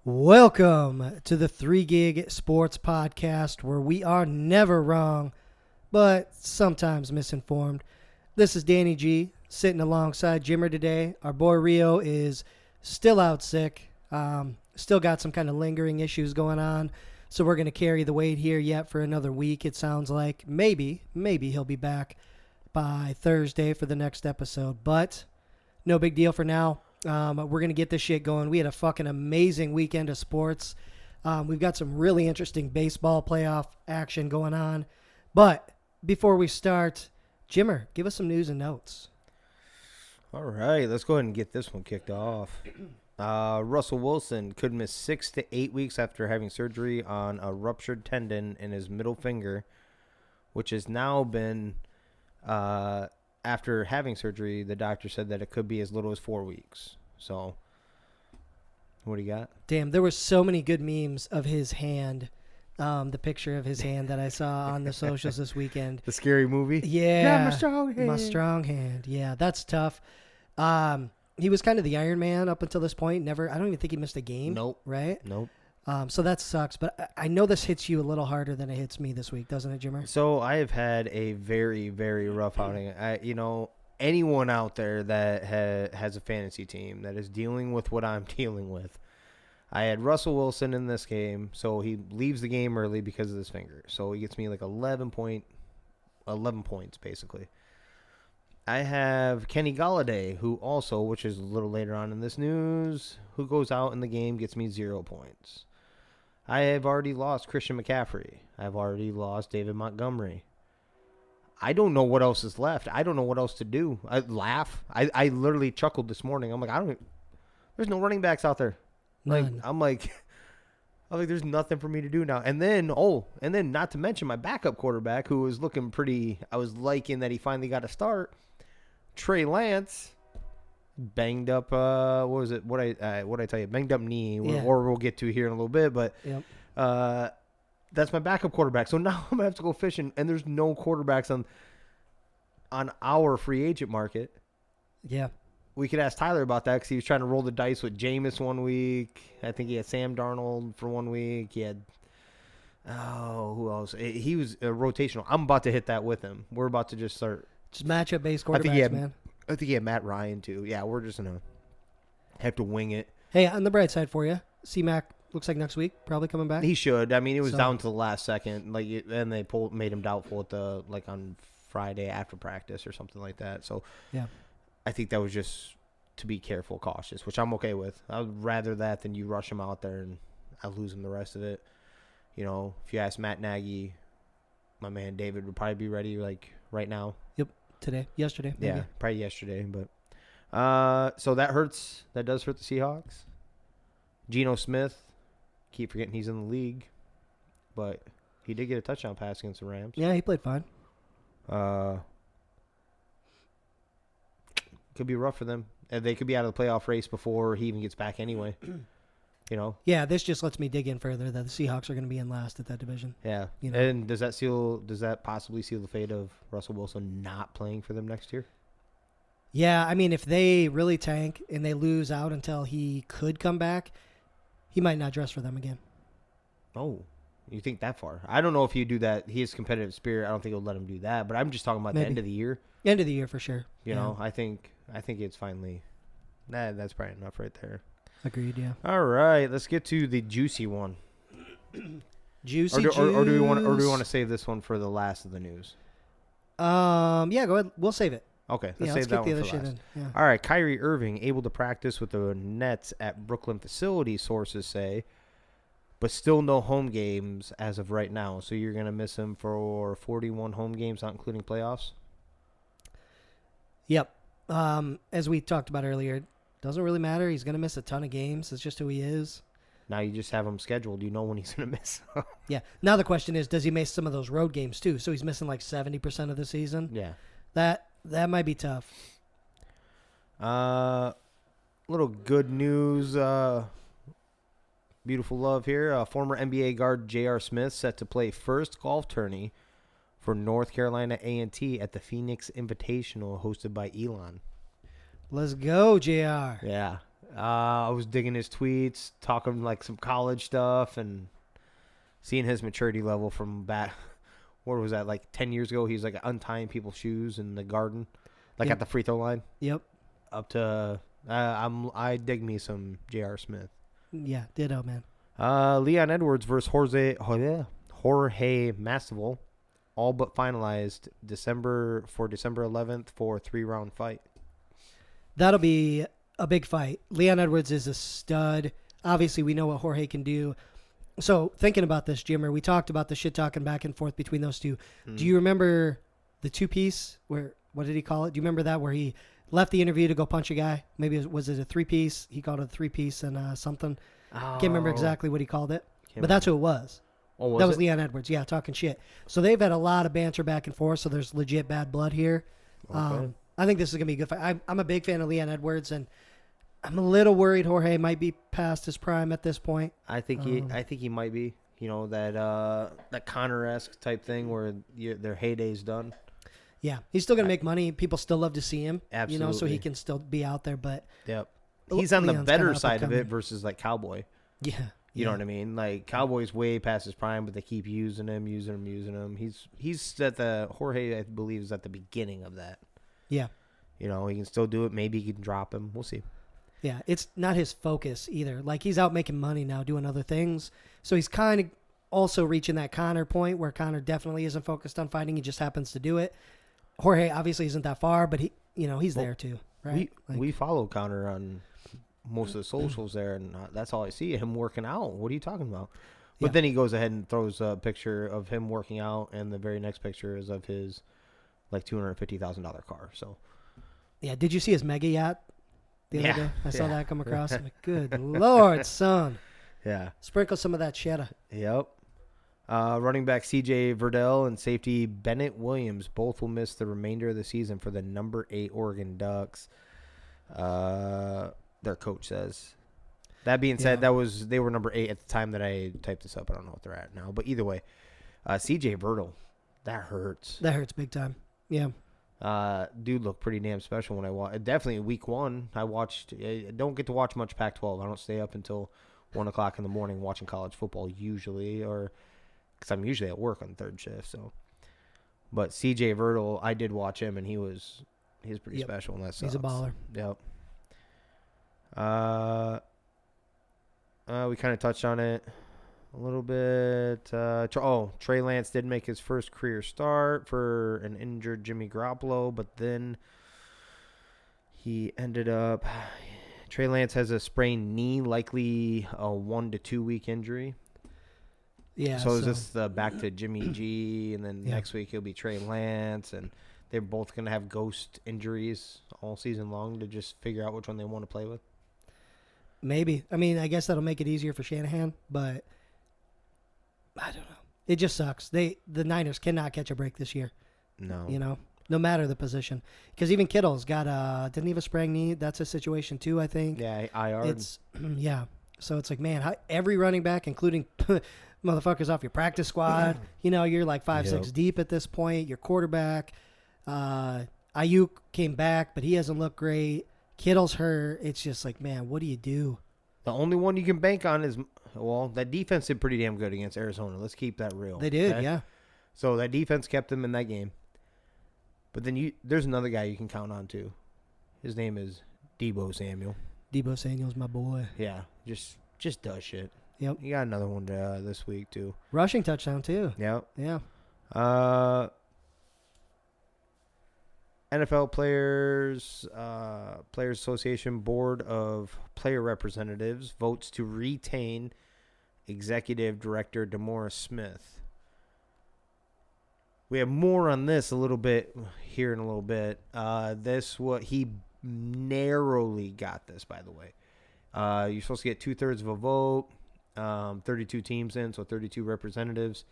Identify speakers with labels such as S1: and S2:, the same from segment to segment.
S1: Welcome to the 3 Gig Sports Podcast, where we are never wrong, but sometimes misinformed. This is Danny G, sitting alongside Jimmer today. Our boy Rio is still out sick, still got some kind of lingering issues going on, so we're going to carry the weight here yet for another week, it sounds like. Maybe he'll be back by Thursday for the next episode, but no big deal for now. We're going to get this shit going. We had a fucking amazing weekend of sports. We've got some really interesting baseball playoff action going on. But before we start, Jimmer, give us some news and notes.
S2: All right, let's go ahead and get this one kicked off. Russell Wilson could miss 6 to 8 weeks after having surgery on a ruptured tendon in his middle finger, which has now been... after having surgery, the doctor said that it could be as little as 4 weeks. So, what do you got?
S1: Damn, there were so many good memes of his hand, the picture of his hand that I saw on the socials this weekend.
S2: The scary movie?
S1: Yeah.
S2: My strong hand.
S1: My strong hand. Yeah, that's tough. He was kind of the Iron Man up until this point. I don't even think he missed a game.
S2: Nope.
S1: Right?
S2: Nope.
S1: So that sucks, but I know this hits you a little harder than it hits me this week, doesn't it, Jimmer?
S2: So I have had a very, very rough outing. Anyone out there that has a fantasy team that is dealing with what I'm dealing with. I had Russell Wilson in this game, so he leaves the game early because of his finger. So he gets me like 11 points, basically. I have Kenny Golladay, who also, which is a little later on in this news, who goes out in the game, gets me 0 points. I have already lost Christian McCaffrey. I've already lost David Montgomery. I don't know what else is left. I don't know what else to do. I laugh. I literally chuckled this morning. I'm like, there's no running backs out there.
S1: None.
S2: I'm like, there's nothing for me to do now. And then not to mention my backup quarterback, who was looking pretty, I was liking that he finally got a start. Trey Lance. Banged up, what was it? What I tell you? Banged up knee,
S1: Yeah.
S2: or we'll get to here in a little bit. But
S1: Yep.
S2: That's my backup quarterback. So now I'm gonna have to go fishing, and there's no quarterbacks on our free agent market.
S1: Yeah.
S2: We could ask Tyler about that because he was trying to roll the dice with Jameis one week. I think he had Sam Darnold for 1 week. He had who else? He was rotational. I'm about to hit that with him. We're about to just start.
S1: Just matchup-based quarterbacks, man.
S2: I think he had Matt Ryan, too. Yeah, we're just going to have to wing it.
S1: Hey, on the bright side for you, C-Mac looks like next week, probably coming back.
S2: He should. I mean, it was down to the last second, and they made him doubtful on Friday after practice or something like that. So,
S1: yeah,
S2: I think that was just to be careful, cautious, which I'm okay with. I would rather that than you rush him out there and I lose him the rest of it. You know, if you ask Matt Nagy, my man David would probably be ready right now.
S1: Yep. Yesterday. Maybe.
S2: Yeah, probably yesterday. But so that hurts. That does hurt the Seahawks. Geno Smith, keep forgetting he's in the league, but he did get a touchdown pass against the Rams.
S1: Yeah, he played fine.
S2: Could be rough for them. They could be out of the playoff race before he even gets back anyway. You know.
S1: Yeah, this just lets me dig in further that the Seahawks are going to be in last at that division.
S2: Yeah.
S1: You know?
S2: And does that possibly seal the fate of Russell Wilson not playing for them next year?
S1: Yeah, I mean, if they really tank and they lose out until he could come back, he might not dress for them again.
S2: Oh, you think that far? I don't know if you do that. He has competitive spirit. I don't think he'll let him do that. But I'm just talking about the end of the year.
S1: End of the year for sure.
S2: You know, I think it's finally. That's probably enough right there.
S1: Agreed. Yeah.
S2: All right, let's get to the juicy one.
S1: Juicy.
S2: Or do we want to save this one for the last of the news?
S1: Yeah, go ahead. We'll save it.
S2: Okay, let's
S1: Yeah,
S2: save that one for last.
S1: Yeah.
S2: All right, Kyrie Irving able to practice with the Nets at Brooklyn facility, sources say, but still no home games as of right now. So you're going to miss him for 41 home games, not including playoffs?
S1: Yep. As we talked about earlier, doesn't really matter. He's going to miss a ton of games. It's just who he is.
S2: Now you just have him scheduled. You know when he's going to miss.
S1: Yeah. Now the question is, does he miss some of those road games too? So he's missing like 70% of the season.
S2: Yeah.
S1: That might be tough.
S2: Little good news. Beautiful love here. Former NBA guard J.R. Smith set to play first golf tourney for North Carolina A&T at the Phoenix Invitational hosted by Elon.
S1: Let's go, JR.
S2: Yeah. I was digging his tweets, talking like some college stuff, and seeing his maturity level from back. What was that, like 10 years ago? He's like untying people's shoes in the garden, like
S1: Yep.
S2: at the free throw line.
S1: Yep.
S2: Up to I dig me some J.R. Smith.
S1: Yeah, ditto, man.
S2: Leon Edwards versus Jorge Masvidal, all but finalized December 11th for a 3-round fight.
S1: That'll be a big fight. Leon Edwards is a stud. Obviously, we know what Jorge can do. So, thinking about this, Jimmer, we talked about the shit talking back and forth between those two. Do you remember the two-piece? What did he call it? Do you remember that where he left the interview to go punch a guy? Maybe was it a three-piece? He called it a three-piece and something. Can't remember exactly what he called it. But that's who it was.
S2: Oh,
S1: That was Leon Edwards. Yeah, talking shit. So they've had a lot of banter back and forth, so there's legit bad blood here.
S2: Okay.
S1: I think this is going to be a good fight. I'm a big fan of Leon Edwards, and I'm a little worried Jorge might be past his prime at this point.
S2: I think he might be. You know, that Connor-esque type thing where their heyday's done.
S1: Yeah, he's still going to make money. People still love to see him.
S2: Absolutely.
S1: You know, so he can still be out there. But
S2: Yep. He's on the
S1: Leon's
S2: better
S1: kinda
S2: side of
S1: up-and-coming.
S2: it versus like Cowboy.
S1: Yeah.
S2: You know what I mean? Like Cowboy's way past his prime, but they keep using him. He's at the Jorge, I believe, is at the beginning of that.
S1: Yeah.
S2: You know, he can still do it. Maybe he can drop him. We'll see.
S1: Yeah, it's not his focus either. Like, he's out making money now doing other things. So he's kind of also reaching that Connor point where Connor definitely isn't focused on fighting. He just happens to do it. Jorge obviously isn't that far, but he's there too, right?
S2: We follow Connor on most of the socials there, and that's all I see, him working out. What are you talking about? But
S1: Yeah.
S2: then he goes ahead and throws a picture of him working out, and the very next picture is of his like $250,000 car. So
S1: Yeah, did you see his mega yacht the other
S2: Yeah,
S1: day? I saw
S2: yeah.
S1: that come across. I'm like, good Lord, son.
S2: yeah,
S1: Sprinkle some of that cheddar.
S2: yep. Running back C.J. Verdell and safety Bennett Williams both will miss the remainder of the season for the number 8 Oregon Ducks. Their coach says. That being said, they were number 8 at the time that I typed this up. I don't know what they're at now, but either way, C.J. Verdell, that hurts.
S1: That hurts big time. Yeah.
S2: Dude looked pretty damn special when I watched. Definitely week 1, I watched. I don't get to watch much Pac-12. I don't stay up until 1 o'clock in the morning watching college football usually, or because I'm usually at work on third shift. So, but C.J. Verdell, I did watch him, and he's pretty special. And that sucks.
S1: He's a baller.
S2: Yep. We kind of touched on it a little bit. Trey Lance did make his first career start for an injured Jimmy Garoppolo, but then he ended up. Trey Lance has a sprained knee, likely a 1 to 2 week injury.
S1: Yeah.
S2: So is this the back to Jimmy G, and then
S1: Yeah.
S2: next week he'll be Trey Lance, and they're both going to have ghost injuries all season long to just figure out which one they want to play with?
S1: Maybe. I mean, I guess that'll make it easier for Shanahan, but I don't know. It just sucks. The Niners cannot catch a break this year.
S2: No.
S1: You know, no matter the position. Because even Kittle's got didn't he have a sprained knee? That's a situation too, I think.
S2: Yeah, IR.
S1: It's yeah. So it's like, man, every running back, including motherfuckers off your practice squad, you know, you're like 5-6 deep at this point. Your quarterback, Ayuk came back, but he hasn't looked great. Kittle's hurt. It's just like, man, what do you do?
S2: The only one you can bank on is, well, that defense did pretty damn good against Arizona. Let's keep that real.
S1: They did,
S2: okay?
S1: yeah.
S2: So that defense kept them in that game. But then there's another guy you can count on too. His name is Deebo Samuel.
S1: Deebo Samuel's my boy.
S2: Yeah, just does shit.
S1: Yep.
S2: You got another one this week too.
S1: Rushing touchdown too.
S2: Yep.
S1: Yeah.
S2: NFL Players Association Board of Player Representatives votes to retain Executive Director DeMaurice Smith. We have more on this a little bit here in a little bit. He narrowly got this, by the way. You're supposed to get 2/3 of a vote, 32 teams in, so 32 representatives.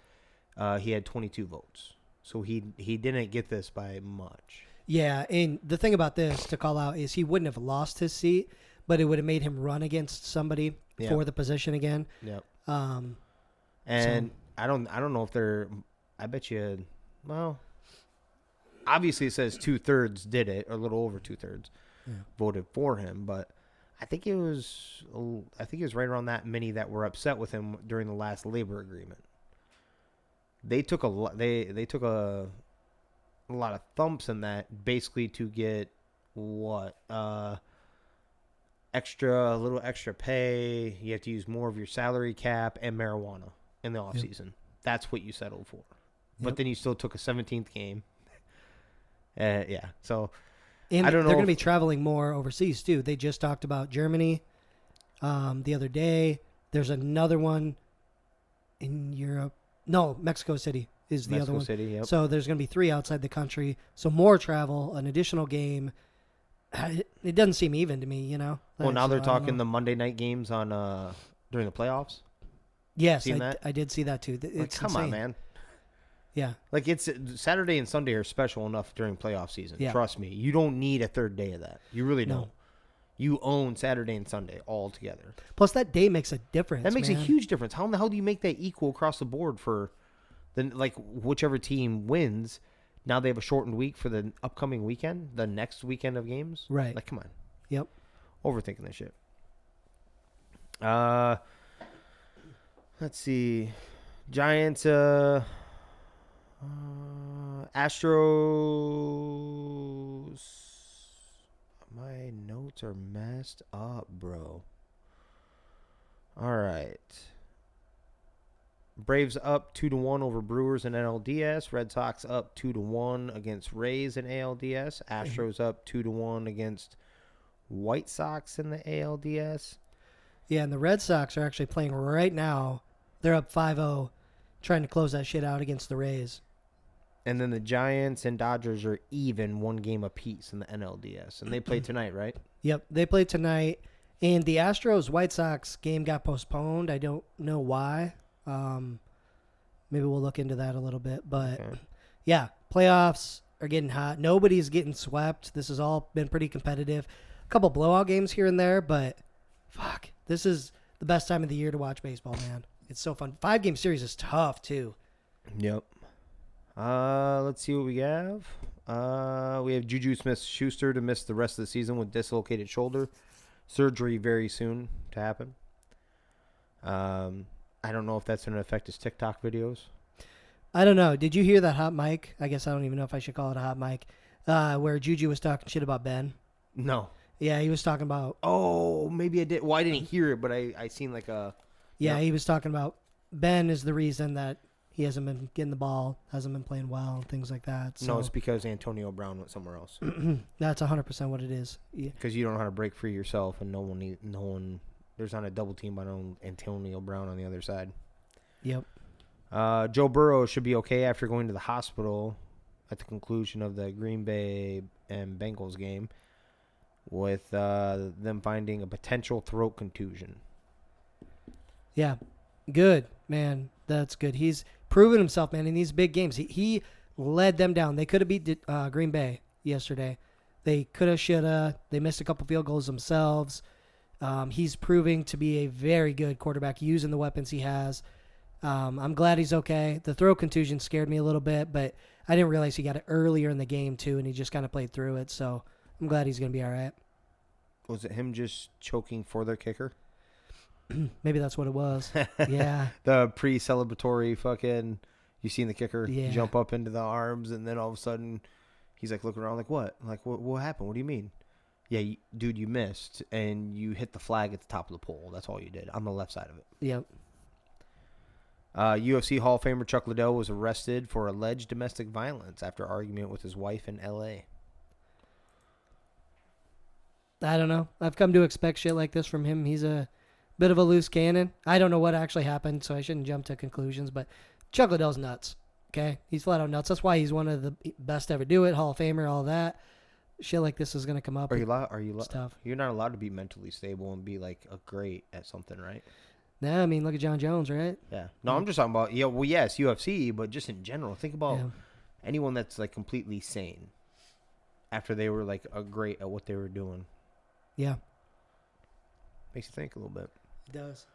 S2: He had 22 votes, so he didn't get this by much.
S1: Yeah, and the thing about this to call out is he wouldn't have lost his seat, but it would have made him run against somebody for the position again.
S2: Yep.
S1: And
S2: I don't know if they're. I bet you. Well, obviously it says 2/3 did it, or a little over 2/3 voted for him, but I think it was right around that many that were upset with him during the last labor agreement. They took they took a lot of thumps in that, basically to get what a little extra pay. You have to use more of your salary cap and marijuana in the offseason. That's what you settled for. But then you still took a 17th game. Yeah. So
S1: And
S2: I don't know.
S1: They're going to be traveling more overseas too. They just talked about Germany the other day. There's another one in Europe. No, Mexico City is the other one.
S2: Mexico City, yep.
S1: So there's going to be 3 outside the country. So more travel, an additional game. It doesn't seem even to me, you know.
S2: Well, now they're talking the Monday night games on during the playoffs.
S1: Yes,
S2: Seen that?
S1: I did see that too. It's
S2: come
S1: insane.
S2: on, man.
S1: Yeah.
S2: Like, it's Saturday and Sunday are special enough during playoff season.
S1: Yeah.
S2: Trust me. You don't need a third day of that. You really don't.
S1: No.
S2: You own Saturday and Sunday all together.
S1: Plus, that day makes a difference.
S2: That makes
S1: man.
S2: a huge difference. How in the hell do you make that equal across the board for whichever team wins? Now they have a shortened week for the upcoming weekend, the next weekend of games.
S1: Right.
S2: Like, come on.
S1: Yep.
S2: Overthinking this shit. Let's see. Giants, Astros. My notes are messed up, bro. All right. Braves up 2-1 over Brewers in NLDS. Red Sox up 2-1 against Rays in ALDS. Astros up 2-1 against White Sox in the ALDS.
S1: Yeah, and the Red Sox are actually playing right now. They're up 5-0, trying to close that shit out against the Rays.
S2: And then the Giants and Dodgers are even 1 game apiece in the NLDS. And they play tonight, right?
S1: Yep, they play tonight. And the Astros-White Sox game got postponed. I don't know why. Maybe we'll look into that a little bit. But, yeah, playoffs are getting hot. Nobody's getting swept. This has all been pretty competitive. A couple blowout games here and there, but, fuck, this is the best time of the year to watch baseball, man. It's so fun. 5-game series is tough, too.
S2: Yep. Let's see what we have. We have Juju Smith-Schuster to miss the rest of the season with dislocated shoulder. Surgery very soon to happen. I don't know if that's going to affect his TikTok videos.
S1: I don't know. Did you hear that hot mic? I guess I don't even know if I should call it a hot mic. Where Juju was talking shit about Ben.
S2: No.
S1: Yeah, he was talking about...
S2: Oh, maybe I did. Well, I didn't hear it, but I seen like a...
S1: Yeah, he was talking about Ben is the reason that he hasn't been getting the ball, hasn't been playing well, and things like that. So.
S2: No, it's because Antonio Brown went somewhere else.
S1: That's 100% what it is.
S2: Because you don't know how to break free yourself, and no one. There's not a double team by Antonio Brown on the other side.
S1: Yep.
S2: Joe Burrow should be okay after going to the hospital at the conclusion of the Green Bay and Bengals game, with them finding a potential throat contusion.
S1: Yeah, good, man. That's good. He's proven himself, man, in these big games. He led them down. They could have beat Green Bay yesterday. They could have, should have. They missed a couple field goals themselves. He's proving to be a very good quarterback using the weapons he has. I'm glad he's okay. The throat contusion scared me a little bit, but I didn't realize he got it earlier in the game, too, and he just kind of played through it. So I'm glad he's going to be all right.
S2: Was it him just choking for their kicker?
S1: Maybe that's what it was. Yeah.
S2: The pre-celebratory fucking, you seen the kicker jump up into the arms, and then all of a sudden he's like looking around like, what? Like, what happened? What do you mean? Yeah, dude, you missed, and you hit the flag at the top of the pole. That's all you did, on the left side of it.
S1: Yep.
S2: UFC Hall of Famer Chuck Liddell was arrested for alleged domestic violence after argument with his wife in L.A.
S1: I don't know. I've come to expect shit like this from him. He's a bit of a loose cannon. I don't know what actually happened, so I shouldn't jump to conclusions, but Chuck Liddell's nuts, okay? He's flat out nuts. That's why he's one of the best to ever do it, Hall of Famer, all that. Shit like this is going to come up.
S2: Are you
S1: stuff.
S2: You're not allowed to be mentally stable and be like a great at something, right?
S1: Nah, I mean, look at John Jones, right?
S2: Yeah. No, I'm just talking about, yes, UFC, but just in general. Think about anyone that's like completely sane after they were like a great at what they were doing.
S1: Yeah.
S2: Makes you think a little bit.
S1: It does.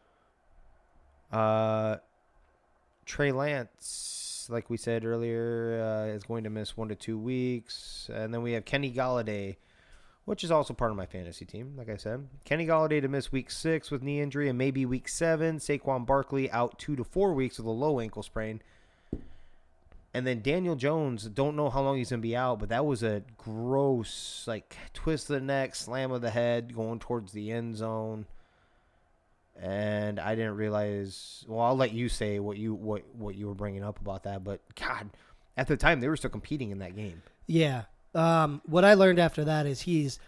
S2: Trey Lance, like we said earlier, is going to miss 1 to 2 weeks. And then we have Kenny Galladay which is also part of my fantasy team, like I said. Kenny Golladay to miss week 6 with knee injury and maybe week 7. Saquon Barkley out 2 to 4 weeks with a low ankle sprain. And then Daniel Jones, don't know how long he's going to be out, but that was a gross, like, twist of the neck, slam of the head going towards the end zone. And I didn't realize, well, I'll let you say what you were bringing up about that. But, God, at the time, they were still competing in that game.
S1: Yeah. What I learned after that is he's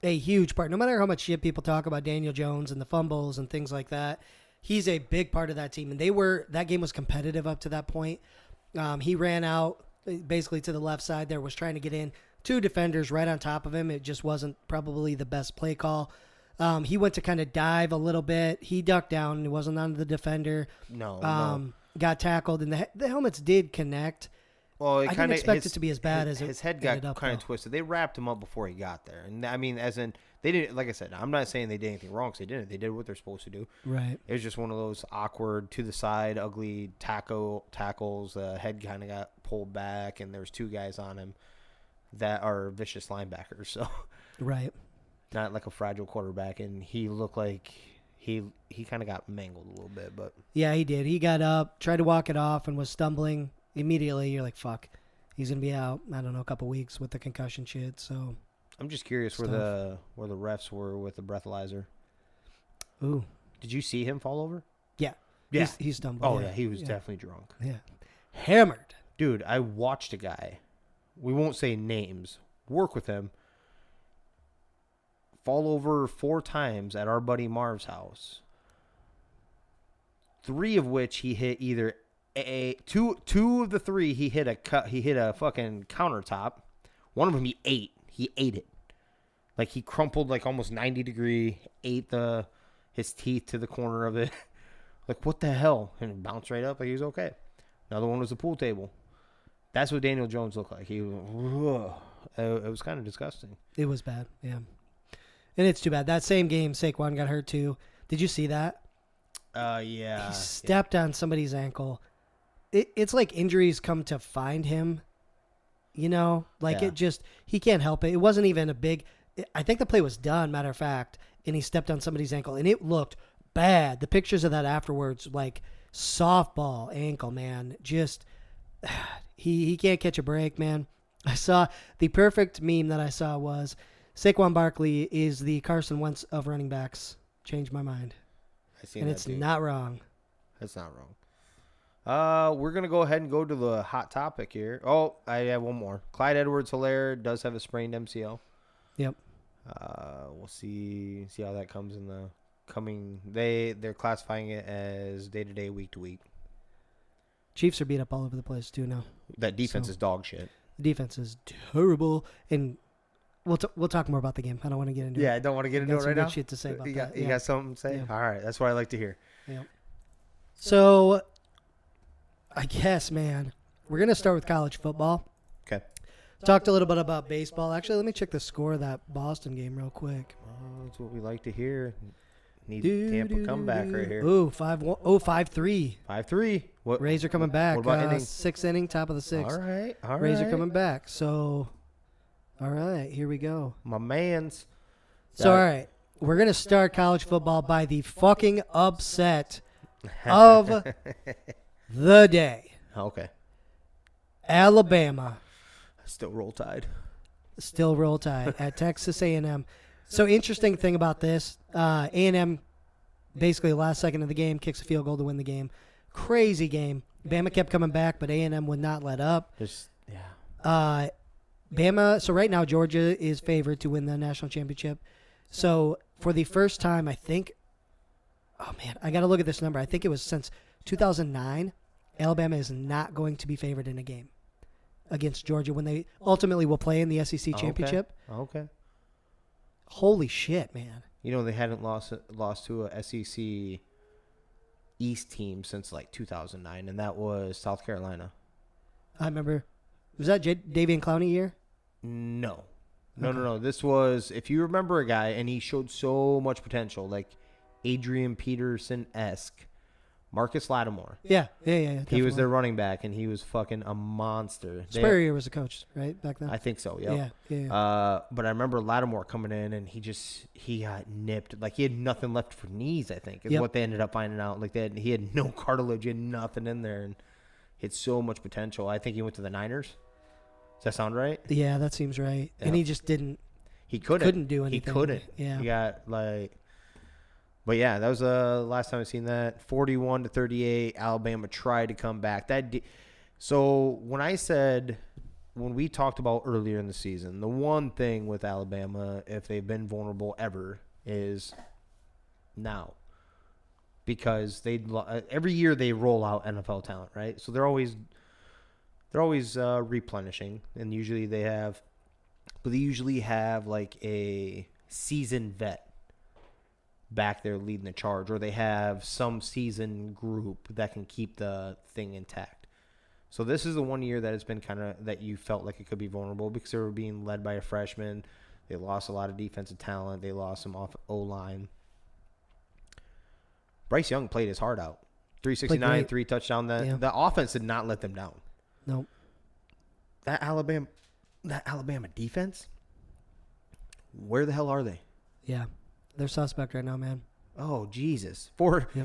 S1: a huge part. No matter how much shit people talk about Daniel Jones and the fumbles and things like that, he's a big part of that team. And that game was competitive up to that point. He ran out basically to the left side there, was trying to get in. 2 defenders right on top of him. It just wasn't probably the best play call. He went to kind of dive a little bit. He ducked down. It wasn't on the defender.
S2: No.
S1: Got tackled, and the helmets did connect.
S2: Well,
S1: I didn't expect it to be as bad as
S2: his head got kind of twisted. They wrapped him up before he got there, and I mean, as in they didn't. Like I said, I'm not saying they did anything wrong because they didn't. They did what they're supposed to do.
S1: Right.
S2: It was just one of those awkward to the side, ugly tackles. Head kind of got pulled back, and there's 2 guys on him that are vicious linebackers. So,
S1: right.
S2: Not like a fragile quarterback, and he looked like he kind of got mangled a little bit, but
S1: yeah, he did. He got up, tried to walk it off, and was stumbling. Immediately, you're like, fuck, he's going to be out, I don't know, a couple weeks with the concussion shit. So
S2: I'm just curious where the refs were with the breathalyzer.
S1: Ooh.
S2: Did you see him fall over?
S1: Yeah.
S2: Yeah.
S1: He stumbled.
S2: Oh, yeah, he was definitely drunk.
S1: Yeah. Hammered.
S2: Dude, I watched a guy, we won't say names, work with him, fall over 4 times at our buddy Marv's house. 3 of which he hit either two of the 3 he hit a fucking countertop. One of them he ate it, like he crumpled like almost 90 degree, ate his teeth to the corner of it. Like, what the hell? And it bounced right up like he was okay. Another one was the pool table. That's what Daniel Jones looked like. It was kind of disgusting.
S1: It was bad, yeah. And it's too bad. That same game, Saquon got hurt too. Did you see that?
S2: Yeah.
S1: He stepped on somebody's ankle. It's like injuries come to find him, It just, he can't help it. It wasn't even a big, I think the play was done, matter of fact, and he stepped on somebody's ankle, and it looked bad. The pictures of that afterwards, like softball ankle, man, just, he can't catch a break, man. I saw, the perfect meme that I saw was, Saquon Barkley is the Carson Wentz of running backs. Changed my mind. And it's not wrong.
S2: It's not wrong. We're going to go ahead and go to the hot topic here. Oh, I have one more. Clyde Edwards-Helaire does have a sprained MCL.
S1: Yep.
S2: We'll see how that comes in the coming. They're classifying it as day-to-day, week-to-week.
S1: Chiefs are beat up all over the place, too, now.
S2: That defense is dog shit.
S1: The defense is terrible, and we'll talk more about the game. I don't want to get into it.
S2: Yeah, I don't want to get into it right now.
S1: Shit to say about that.
S2: You got something to say?
S1: Yeah.
S2: All right, that's what I like to hear.
S1: Yeah. So, I guess, man, we're going to start with college football.
S2: Okay.
S1: Talked a little bit about baseball. Actually, let me check the score of that Boston game real quick.
S2: Oh, that's what we like to hear. Need Tampa comeback right here.
S1: Ooh, 5-1. Oh, 5-3.
S2: 5-3. What?
S1: Rays are coming back.
S2: What about inning?
S1: 6th inning, top of the 6th.
S2: All right.
S1: Rays are coming back. So, all right, here we go.
S2: My mans.
S1: So, all right, we're going to start college football by the fucking upset of the day.
S2: Okay.
S1: Alabama.
S2: Still roll tide.
S1: Still roll tide at Texas A&M. So, interesting thing about this, A&M, basically last second of the game, kicks a field goal to win the game. Crazy game. Bama kept coming back, but A&M would not let up. Bama, so right now Georgia is favored to win the national championship. So for the first time, I think, oh man, I got to look at this number. I think it was since 2009, Alabama is not going to be favored in a game against Georgia when they ultimately will play in the SEC championship.
S2: Okay.
S1: Holy shit, man.
S2: You know, they hadn't lost to a SEC East team since like 2009, and that was South Carolina.
S1: I remember. Was that Davian Clowney year?
S2: No. This was, if you remember a guy, and he showed so much potential, like Adrian Peterson-esque, Marcus Lattimore.
S1: Yeah.
S2: He was their running back, and he was fucking a monster.
S1: Spurrier was the coach, right, back then?
S2: I think so, yep.
S1: Yeah.
S2: But I remember Lattimore coming in, and he got nipped. Like, he had nothing left for knees, I think, is what they ended up finding out. Like, he had no cartilage, he had nothing in there, and he had so much potential. I think he went to the Niners. Does that sound right?
S1: Yeah, that seems right.
S2: Yep.
S1: And he just didn't.
S2: He couldn't
S1: do anything.
S2: He couldn't.
S1: Yeah.
S2: He got, like... But yeah, that was the last time I seen that. 41-38, Alabama tried to come back. So when we talked about earlier in the season, the one thing with Alabama, if they've been vulnerable ever, is now, because every year they roll out NFL talent, right? So they're always replenishing, and usually they have like a seasoned vet back there leading the charge, or they have some seasoned group that can keep the thing intact. So this is the one year that it's been kind of that you felt like it could be vulnerable because they were being led by a freshman. They lost a lot of defensive talent. They lost some off O-line. Bryce Young played his heart out. 369, 3 touchdown. The offense did not let them down.
S1: Nope.
S2: That Alabama defense, where the hell are they?
S1: Yeah. They're suspect right now, man.
S2: Oh, Jesus.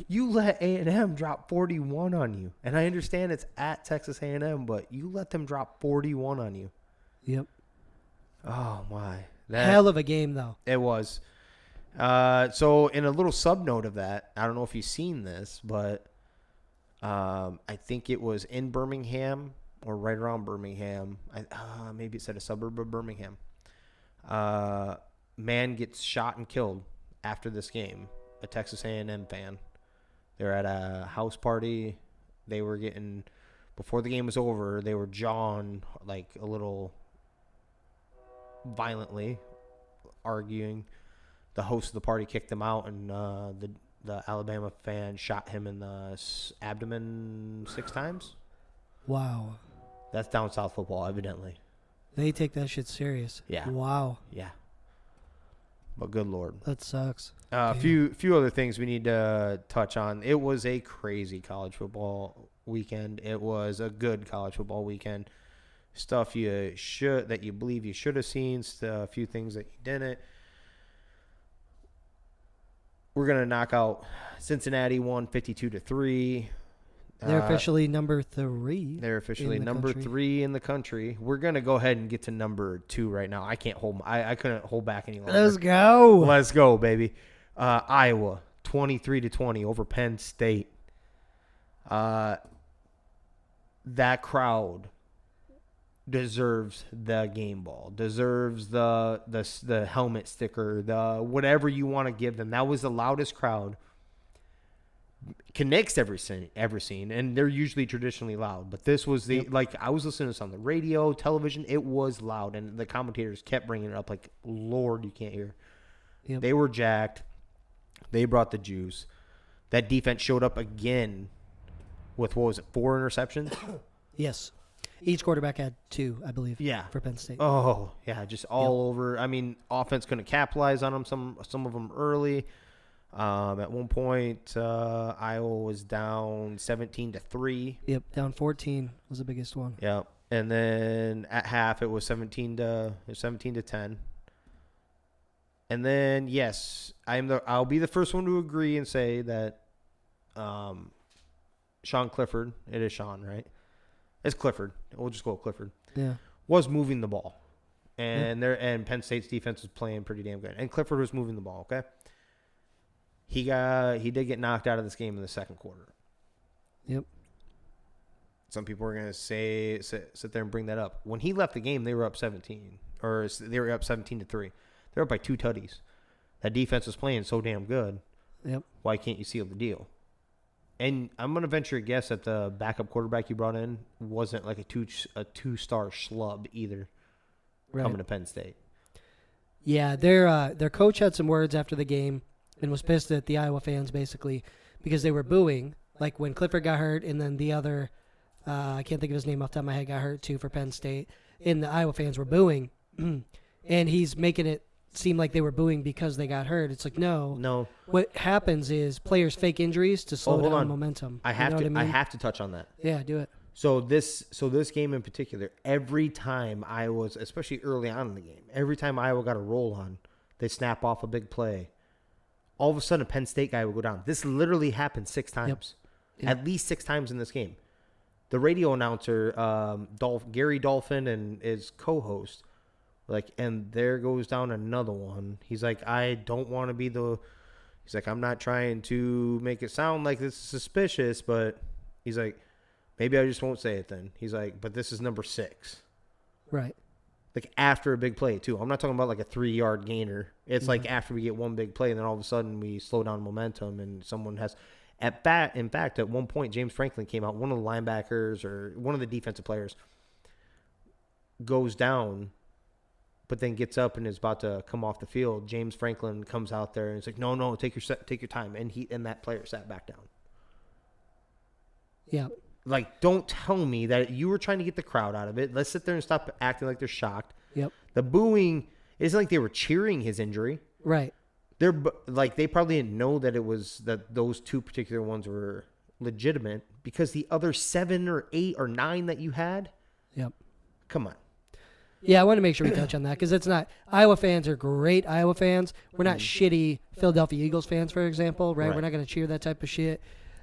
S2: You let A&M drop 41 on you. And I understand it's at Texas A&M, but you let them drop 41 on you.
S1: Yep.
S2: Oh, my.
S1: Hell of a game, though.
S2: It was. So, in a little sub-note of that, I don't know if you've seen this, but I think it was in Birmingham or right around Birmingham. Maybe it said a suburb of Birmingham. Man gets shot and killed after this game, a Texas A&M fan. They're at a house party. They were getting, before the game was over, they were jawing like a little violently, arguing. The host of the party kicked them out, and the Alabama fan shot him in the abdomen 6 times.
S1: Wow.
S2: That's down south football, evidently.
S1: They take that shit serious.
S2: Yeah.
S1: Wow.
S2: Yeah. But good Lord.
S1: That sucks.
S2: A few other things we need to touch on. It was a crazy college football weekend. It was a good college football weekend. Stuff that you believe you should have seen. A few things that you didn't. We're gonna knock out Cincinnati 152-3.
S1: They're officially number 3.
S2: They're officially number 3 in the country. We're gonna go ahead and get to number 2 right now. I can't hold. I couldn't hold back any longer.
S1: Let's go.
S2: Let's go, baby. Iowa 23-20 over Penn State. That crowd deserves the game ball, deserves the helmet sticker, the whatever you want to give them. That was the loudest crowd Connect's ever seen, and they're usually traditionally loud. But this was I was listening to this on the radio, television. It was loud, and the commentators kept bringing it up like, Lord, you can't hear. Yep. They were jacked. They brought the juice. That defense showed up again with, 4 interceptions?
S1: Yes. Each quarterback had 2, I believe.
S2: Yeah.
S1: For Penn State.
S2: Oh, yeah, just all over. I mean, offense couldn't capitalize on them. Some of them early. At one point, Iowa was down 17-3.
S1: Yep, down 14 was the biggest one.
S2: Yep, and then at half it was 17-10. And then yes, I'll be the first one to agree and say that Sean Clifford, it is Sean, right? It's Clifford. We'll just go with Clifford.
S1: Yeah,
S2: was moving the ball, and Penn State's defense was playing pretty damn good, and Clifford was moving the ball. Okay. He did get knocked out of this game in the second quarter.
S1: Yep.
S2: Some people are going to sit there and bring that up. When he left the game, they were up 17, or they were up 17-3. They were up by 2 tutties. That defense was playing so damn good.
S1: Yep. Why
S2: can't you seal the deal? And I'm going to venture a guess that the backup quarterback you brought in wasn't like a 2-star schlub either. Right. Coming to Penn State.
S1: Yeah, their coach had some words after the game and was pissed at the Iowa fans basically because they were booing. Like when Clifford got hurt and then the other, I can't think of his name off the top of my head, got hurt too for Penn State. And the Iowa fans were booing. And he's making it seem like they were booing because they got hurt. It's like, no.
S2: No.
S1: What happens is players fake injuries to slow
S2: hold
S1: down
S2: on.
S1: momentum.
S2: I have
S1: you know
S2: to.
S1: what I
S2: I
S1: mean?
S2: have to touch on that.
S1: Yeah, do it.
S2: So this game in particular, every time I was, especially early on in the game, every time Iowa got a roll on, they snap off a big play. All of a sudden, a Penn State guy would go down. This literally happened 6 times.
S1: Yep.
S2: At least 6 times in this game. The radio announcer, Gary Dolphin, and his co-host, and there goes down another one. He's like, I don't want to be he's like, I'm not trying to make it sound like this is suspicious, but he's like, maybe I just won't say it then. He's like, but this is number 6.
S1: Right.
S2: Like after a big play, too. I'm not talking about like a 3-yard gainer. It's like after we get one big play, and then all of a sudden we slow down momentum, and someone has – in fact, at one point, James Franklin came out. One of the linebackers or one of the defensive players goes down, but then gets up and is about to come off the field. James Franklin comes out there and is like, no, take your time. And that player sat back down.
S1: Yeah.
S2: Like, don't tell me that you were trying to get the crowd out of it. Let's sit there and stop acting like they're shocked.
S1: Yep.
S2: The booing isn't like they were cheering his injury.
S1: Right.
S2: They probably didn't know that those 2 particular ones were legitimate because the other 7 or 8 or 9 that you had.
S1: Yep.
S2: Come on.
S1: Yeah, I want to make sure we touch on that because it's not – Iowa fans are great Iowa fans. We're not shitty Philadelphia Eagles fans, for example, right? We're not going to cheer that type of shit.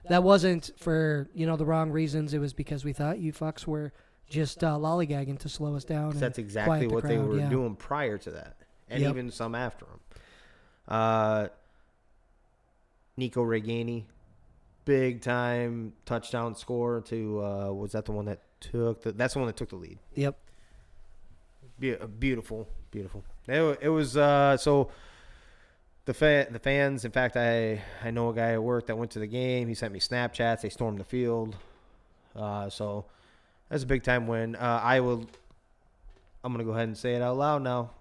S1: That wasn't for, the wrong reasons. It was because we thought you fucks were just lollygagging to slow us down.
S2: That's exactly what they were doing prior to that, and
S1: Yep.
S2: even some after them. Nico Reganey, big time touchdown score to was that the one that took that's the one that took the lead.
S1: Yep.
S2: Beautiful. It was so the fans. In fact, I know a guy at work that went to the game. He sent me Snapchats. They stormed the field. So that's a big time win. I'm gonna go ahead and say it out loud now.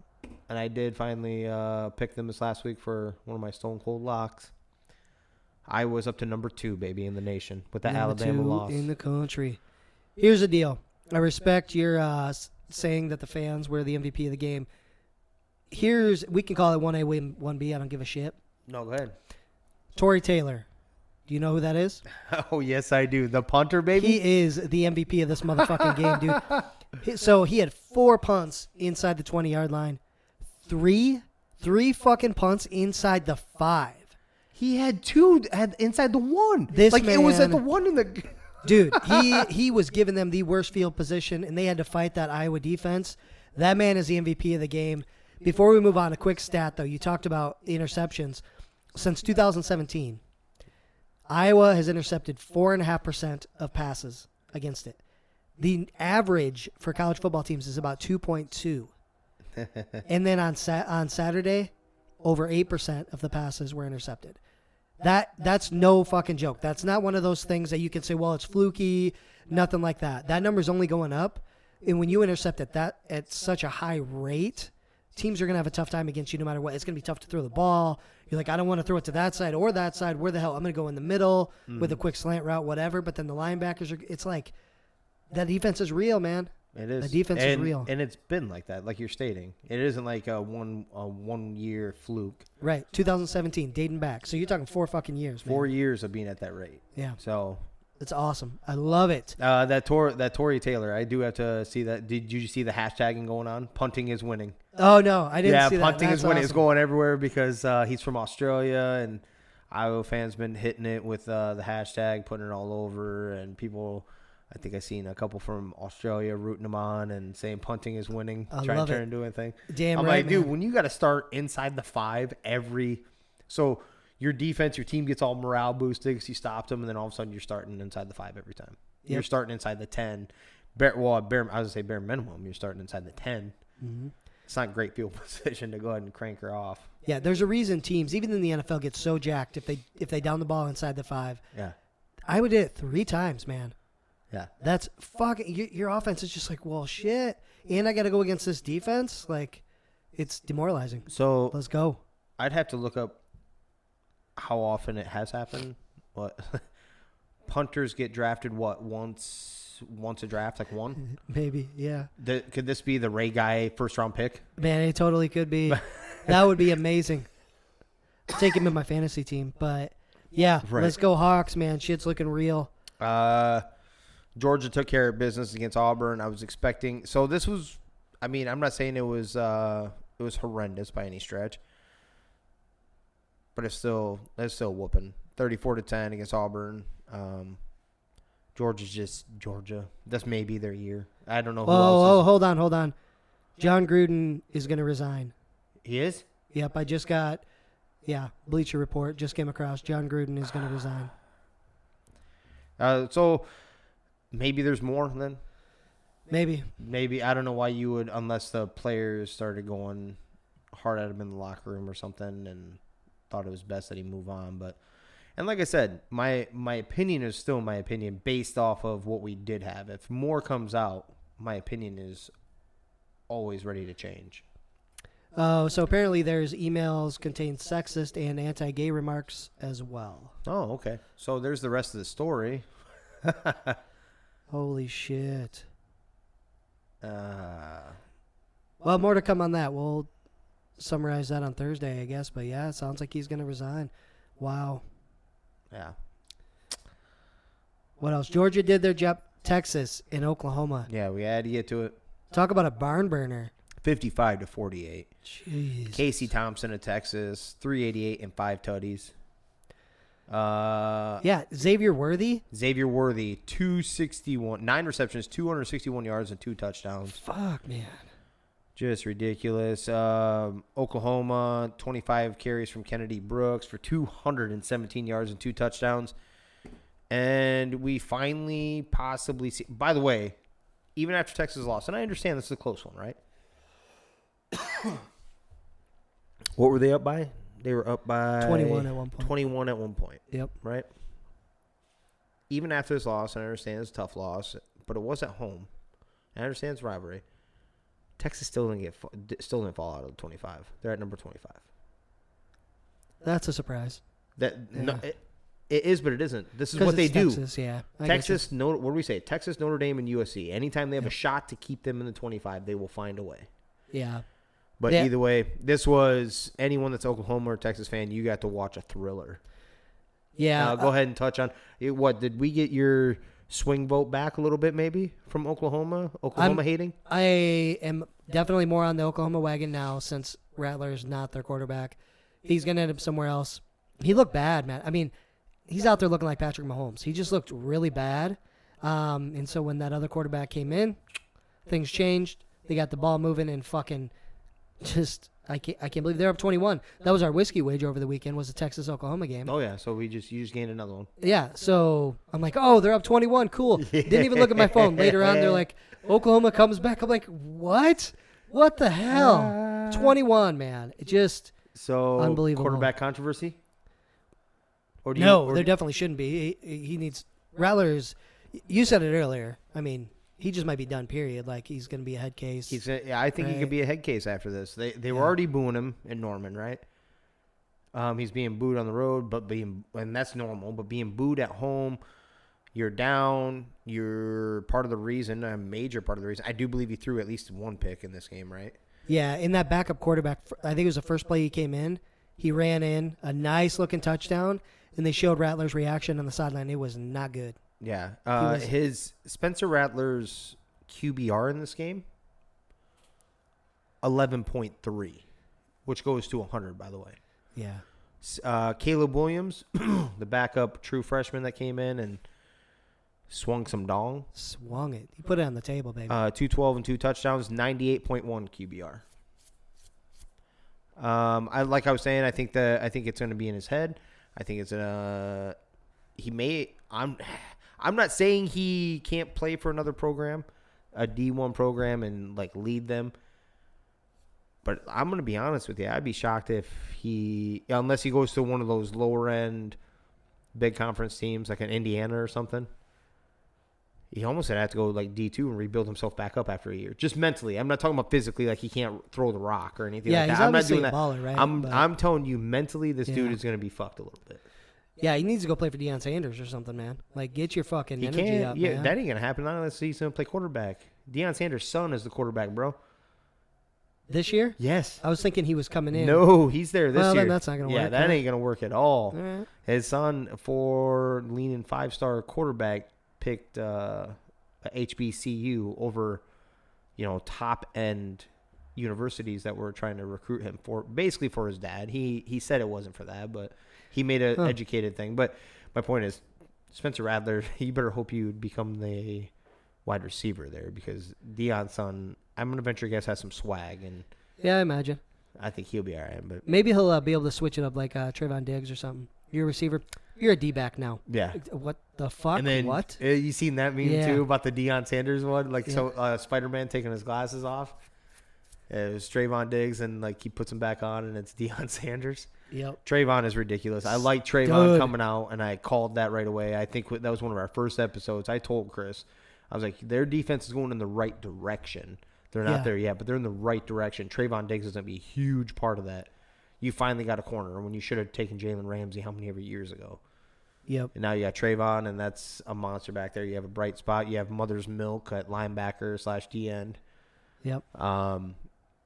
S2: And I did finally pick them this last week for one of my Stone Cold locks. I was up to number 2, baby, in the nation with the Alabama loss.
S1: In the country. Here's the deal. I respect your saying that the fans were the MVP of the game. We can call it 1A, 1B. I don't give a shit.
S2: No, go ahead.
S1: Torrey Taylor. Do you know who that is?
S2: Oh, yes, I do. The punter, baby?
S1: He is the MVP of this motherfucking game, dude. So he had 4 punts inside the 20-yard line. Three fucking punts inside the 5.
S2: He had 2 inside the 1.
S1: This
S2: it was
S1: man-
S2: at the 1 in the...
S1: Dude, he was giving them the worst field position, and they had to fight that Iowa defense. That man is the MVP of the game. Before we move on, a quick stat, though. You talked about interceptions. Since 2017, Iowa has intercepted 4.5% of passes against it. The average for college football teams is about 2.2. And then on Saturday, over 8% of the passes were intercepted. That's no fucking joke. That's not one of those things that you can say, well, it's fluky, nothing like that. That number's only going up. And when you intercept at such a high rate, teams are going to have a tough time against you no matter what. It's going to be tough to throw the ball. You're like, I don't want to throw it to that side or that side. Where the hell? I'm going to go in the middle with a quick slant route, whatever. But then the linebackers it's like that defense is real, man.
S2: It is.
S1: The defense is real.
S2: And it's been like that, like you're stating. It isn't like a one-year fluke.
S1: Right. 2017, dating back. So you're talking 4 fucking years, man.
S2: 4 years of being at that rate.
S1: Yeah.
S2: So
S1: it's awesome. I love it.
S2: that Torrey Taylor, I do have to see that. Did you see the hashtagging going on? Punting is winning.
S1: Oh, no. I didn't see that.
S2: Yeah, punting is winning.
S1: Awesome.
S2: It's going everywhere because he's from Australia, and Iowa fans been hitting it with the hashtag, putting it all over, and people... I think I've seen a couple from Australia rooting them on and saying punting is winning, trying to turn into anything.
S1: Damn
S2: I'm
S1: right,
S2: like, dude,
S1: man.
S2: when you got to start inside the 5 so your defense, your team gets all morale boosted because you stopped them, and then all of a sudden you're starting inside the 5 every time.
S1: Yep.
S2: You're starting inside the 10. I was going to say bare minimum. You're starting inside the 10.
S1: Mm-hmm.
S2: It's not great field position to go ahead and crank her off.
S1: Yeah, there's a reason teams, even in the NFL, get so jacked if they down the ball inside the 5.
S2: Yeah.
S1: I would do it 3 times, man.
S2: Yeah.
S1: That's fucking your offense is just like, well, shit. And I got to go against this defense. Like, it's demoralizing.
S2: So
S1: Let's go.
S2: I'd have to look up how often it has happened. What punters get drafted? What once a draft, like one?
S1: Maybe, yeah.
S2: Could this be the Ray Guy first round pick?
S1: Man, it totally could be. That would be amazing. Take him in my fantasy team, but yeah,
S2: Right.
S1: let's go Hawks, man. Shit's looking real.
S2: Georgia took care of business against Auburn. I was expecting. So this was. I mean, I'm not saying it was horrendous by any stretch, but it's still whooping. 34-10 against Auburn. Georgia's just Georgia. That's maybe their year. I don't know who else.
S1: Hold on. John Gruden is going to resign.
S2: He is?
S1: Yep, I just got, Bleacher Report just came across. John Gruden is going to resign.
S2: So maybe there's more then.
S1: Maybe.
S2: I don't know why you would, unless the players started going hard at him in the locker room or something and thought it was best that he move on. But, and like I said, my opinion is still my opinion based off of what we did have. If more comes out, my opinion is always ready to change.
S1: So apparently there's emails contain sexist and anti-gay remarks as well.
S2: Oh, okay. So there's the rest of the story.
S1: Holy shit.
S2: Uh,
S1: Well, more to come on that. We'll summarize that on Thursday, I guess. But yeah, it sounds like he's going to resign. Wow.
S2: yeah.
S1: What else? Georgia did their job. Texas and Oklahoma.
S2: Yeah, we had to get to it.
S1: Talk about a barn burner.
S2: 55-48.
S1: Jeez.
S2: Casey Thompson of Texas, 388 and 5 tutties.
S1: Yeah, Xavier Worthy.
S2: Xavier Worthy, 261, 9 receptions, 261 yards, and 2 touchdowns.
S1: Fuck, man.
S2: Just ridiculous. Oklahoma, 25 carries from Kennedy Brooks for 217 yards and 2 touchdowns. And we finally possibly see. By the way, even after Texas lost, and I understand this is a close one, right? What were they up by? They were up by
S1: 21 at one point.
S2: 21 at one point.
S1: Yep.
S2: Right? Even after this loss, and I understand it's a tough loss, but it was at home. I understand it's rivalry. Texas still didn't fall out of the 25. They're at number 25.
S1: That's a surprise.
S2: No, it is, but it isn't. This is what they do.
S1: Texas, yeah.
S2: Texas, what do we say? Texas, Notre Dame, and USC. Anytime they have a shot to keep them in the 25, they will find a way.
S1: Yeah.
S2: But either way, this was anyone that's Oklahoma or Texas fan, you got to watch a thriller.
S1: Yeah.
S2: Go ahead and touch on it. What did we get your swing vote back a little bit maybe from Oklahoma? Hating?
S1: I am definitely more on the Oklahoma wagon now since Rattler is not their quarterback. He's going to end up somewhere else. He looked bad, man. I mean, he's out there looking like Patrick Mahomes. He just looked really bad. And so when that other quarterback came in, things changed. They got the ball moving and fucking just I can't believe they're up 21. That was our whiskey wager over the weekend, was the Texas-Oklahoma game.
S2: Oh, yeah. So you just gained another one.
S1: Yeah. So I'm like, oh, they're up 21. Cool. Didn't even look at my phone. Later on, they're like, Oklahoma comes back. I'm like, what? What the hell? 21, man. It just unbelievable.
S2: Quarterback controversy?
S1: There definitely shouldn't be. He needs Rattler's. You said it earlier. I mean, he just might be done. Period. Like he's going to be a head case.
S2: I think he could be a head case after this. They were already booing him in Norman, right? He's being booed on the road, and that's normal. But being booed at home, you're down. You're part of the reason, a major part of the reason. I do believe he threw at least one pick in this game, right?
S1: Yeah, in that backup quarterback, I think it was the first play he came in. He ran in a nice looking touchdown, and they showed Rattler's reaction on the sideline. It was not good.
S2: Yeah. His Spencer Rattler's QBR in this game, 11.3, which goes to 100, by the way.
S1: Yeah.
S2: Caleb Williams, the backup true freshman that came in and swung some dong.
S1: Swung it. He put it on the table, baby.
S2: 212 and 2 touchdowns, 98.1 QBR. I was saying, I think it's going to be in his head. I think it's I'm not saying he can't play for another program, a D1 program, and like lead them. But I'm going to be honest with you. I'd be shocked if unless he goes to one of those lower end big conference teams like an Indiana or something. He almost would have to go like D2 and rebuild himself back up after a year. Just mentally. I'm not talking about physically, like he can't throw the rock or anything like that.
S1: He's
S2: I'm not doing
S1: a
S2: that.
S1: baller, right?
S2: I'm telling you, mentally, this dude is going to be fucked a little bit.
S1: Yeah, he needs to go play for Deion Sanders or something, man. Like, get your fucking energy up, man.
S2: That ain't going to happen unless he's going to play quarterback. Deion Sanders' son is the quarterback, bro.
S1: This year?
S2: Yes.
S1: I was thinking he was coming in.
S2: No, he's there this
S1: Well,
S2: year.
S1: then that's not going to work.
S2: Yeah, that ain't going to work at all.
S1: All right.
S2: His son, for leaning 5-star quarterback, picked HBCU over, top-end universities that were trying to recruit him for, basically for his dad. He said it wasn't for that, but he made an educated thing. But my point is, Spencer Rattler, you better hope you become the wide receiver there, because Deion's son, I'm going to venture a guess, has some swag, and
S1: Yeah, I imagine.
S2: I think he'll be all right. But
S1: Maybe he'll be able to switch it up like Trayvon Diggs or something. You're a receiver. You're a D-back now.
S2: yeah.
S1: What the fuck?
S2: And then
S1: What?
S2: You seen that meme
S1: Yeah.
S2: too about the Deion Sanders one? Like, so Spider-Man taking his glasses off. It was Trayvon Diggs, and like he puts them back on, and it's Deion Sanders.
S1: Yep.
S2: Trayvon is ridiculous. I like Trayvon
S1: Dude.
S2: coming out, and I called that right away. I think that was one of our first episodes. I told Chris, I was like, their defense is going in the right direction. They're not there yet, but they're in the right direction. Trayvon Diggs is going to be a huge part of that. You finally got a corner when you should have taken Jalen Ramsey how many ever years ago.
S1: Yep.
S2: And now you got Trayvon, and that's a monster back there. You have a bright spot. You have Mother's Milk at linebacker / D end.
S1: Yep.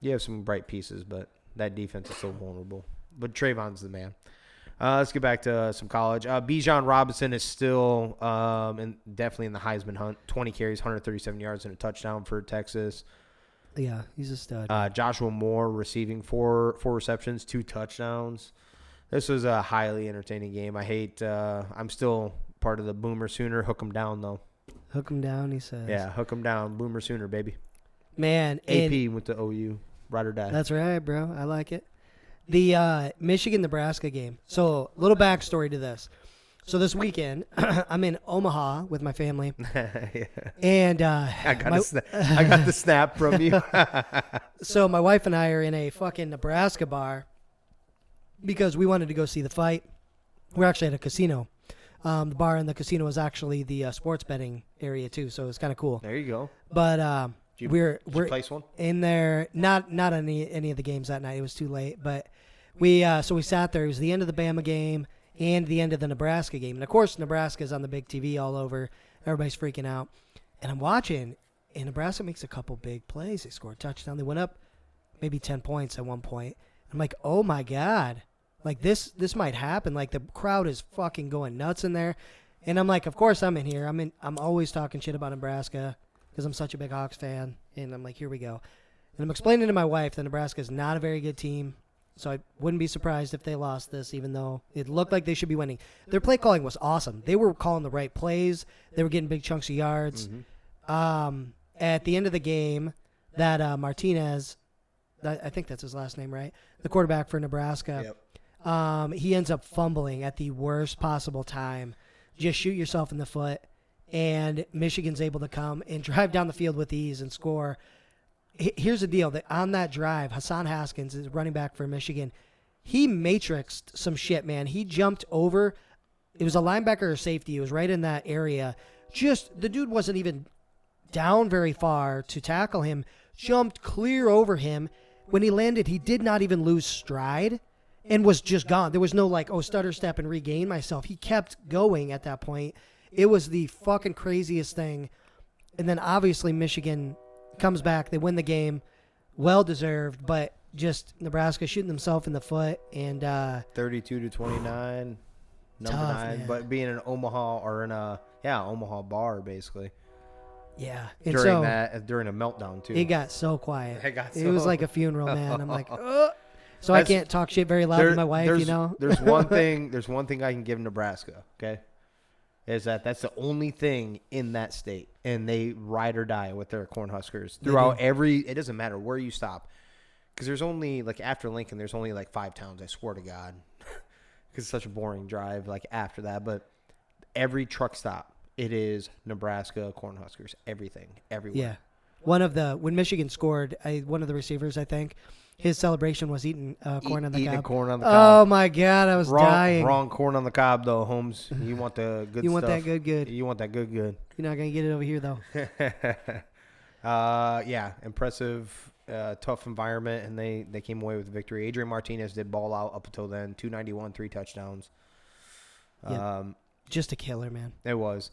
S2: You have some bright pieces, but that defense is so vulnerable. But Trayvon's the man. Let's get back to some college. Bijan Robinson is still and definitely in the Heisman hunt. 20 carries, 137 yards, and a touchdown for Texas.
S1: Yeah, he's a stud.
S2: Joshua Moore receiving four receptions, 2 touchdowns. This was a highly entertaining game. I'm still part of the Boomer Sooner. Hook 'em down, though.
S1: Hook him down, he says.
S2: Yeah, hook 'em down. Boomer Sooner, baby.
S1: Man.
S2: AP went to OU. Ride or die.
S1: That's right, bro. I like it. The Michigan-Nebraska game. So, little backstory to this. So, this weekend, I'm in Omaha with my family.
S2: Yeah.
S1: And
S2: I got the snap from you.
S1: so, my wife and I are in a fucking Nebraska bar because we wanted to go see the fight. We're actually at a casino. The bar in the casino is actually the sports betting area, too. So, it's kind of cool.
S2: There you go.
S1: But
S2: Did
S1: we're
S2: you place one?
S1: in there, not any of the games that night. It was too late, but we sat there. It was the end of the Bama game and the end of the Nebraska game, and of course Nebraska's on the big TV all over. Everybody's freaking out, and I'm watching, and Nebraska makes a couple big plays. They scored a touchdown. They went up maybe 10 points at one point. I'm like, oh my god, like this might happen. Like the crowd is fucking going nuts in there, and I'm like, of course I'm in here. I'm always talking shit about Nebraska, because I'm such a big Hawks fan, and I'm like, here we go. And I'm explaining to my wife that Nebraska is not a very good team, so I wouldn't be surprised if they lost this, even though it looked like they should be winning. Their play calling was awesome. They were calling the right plays. They were getting big chunks of yards.
S2: Mm-hmm.
S1: At the end of the game, that Martinez, I think that's his last name, right? The quarterback for Nebraska, he ends up fumbling at the worst possible time. Just shoot yourself in the foot. And Michigan's able to come and drive down the field with ease and score. Here's the deal. That on that drive, Hassan Haskins is running back for Michigan. He matrixed some shit, man. He jumped over. It was a linebacker or safety. It was right in that area. Just, the dude wasn't even down very far to tackle him. Jumped clear over him. When he landed, he did not even lose stride and was just gone. There was no like, stutter step and regain myself. He kept going at that point. It was the fucking craziest thing. And then obviously Michigan comes back. They win the game. Well-deserved, but just Nebraska shooting themselves in the foot. And
S2: 32-29, number 9.
S1: man.
S2: But being in Omaha or in a Omaha bar basically.
S1: yeah. And
S2: During a meltdown too.
S1: it got so quiet. It was like a funeral, man. I'm like, so I can't talk shit very loud to my wife, you know?
S2: There's one thing I can give Nebraska, okay? Is that's the only thing in that state, and they ride or die with their Cornhuskers throughout it doesn't matter where you stop, because there's only, like, after Lincoln, there's only, like, 5 towns, I swear to God, because it's such a boring drive, like, after that, but every truck stop, it is Nebraska Cornhuskers, everything, everywhere.
S1: Yeah. When Michigan scored, one of the receivers, I think, his celebration was eating corn on the
S2: Eating
S1: cob.
S2: corn on the cob.
S1: Oh, my God. I was dying.
S2: Wrong corn on the cob, though, Holmes. You want the good stuff.
S1: You want that good.
S2: You want that good.
S1: You're not going to get it over here, though.
S2: Impressive, tough environment, and they came away with the victory. Adrian Martinez did ball out up until then, 291, 3 touchdowns.
S1: Just a killer, man.
S2: It was.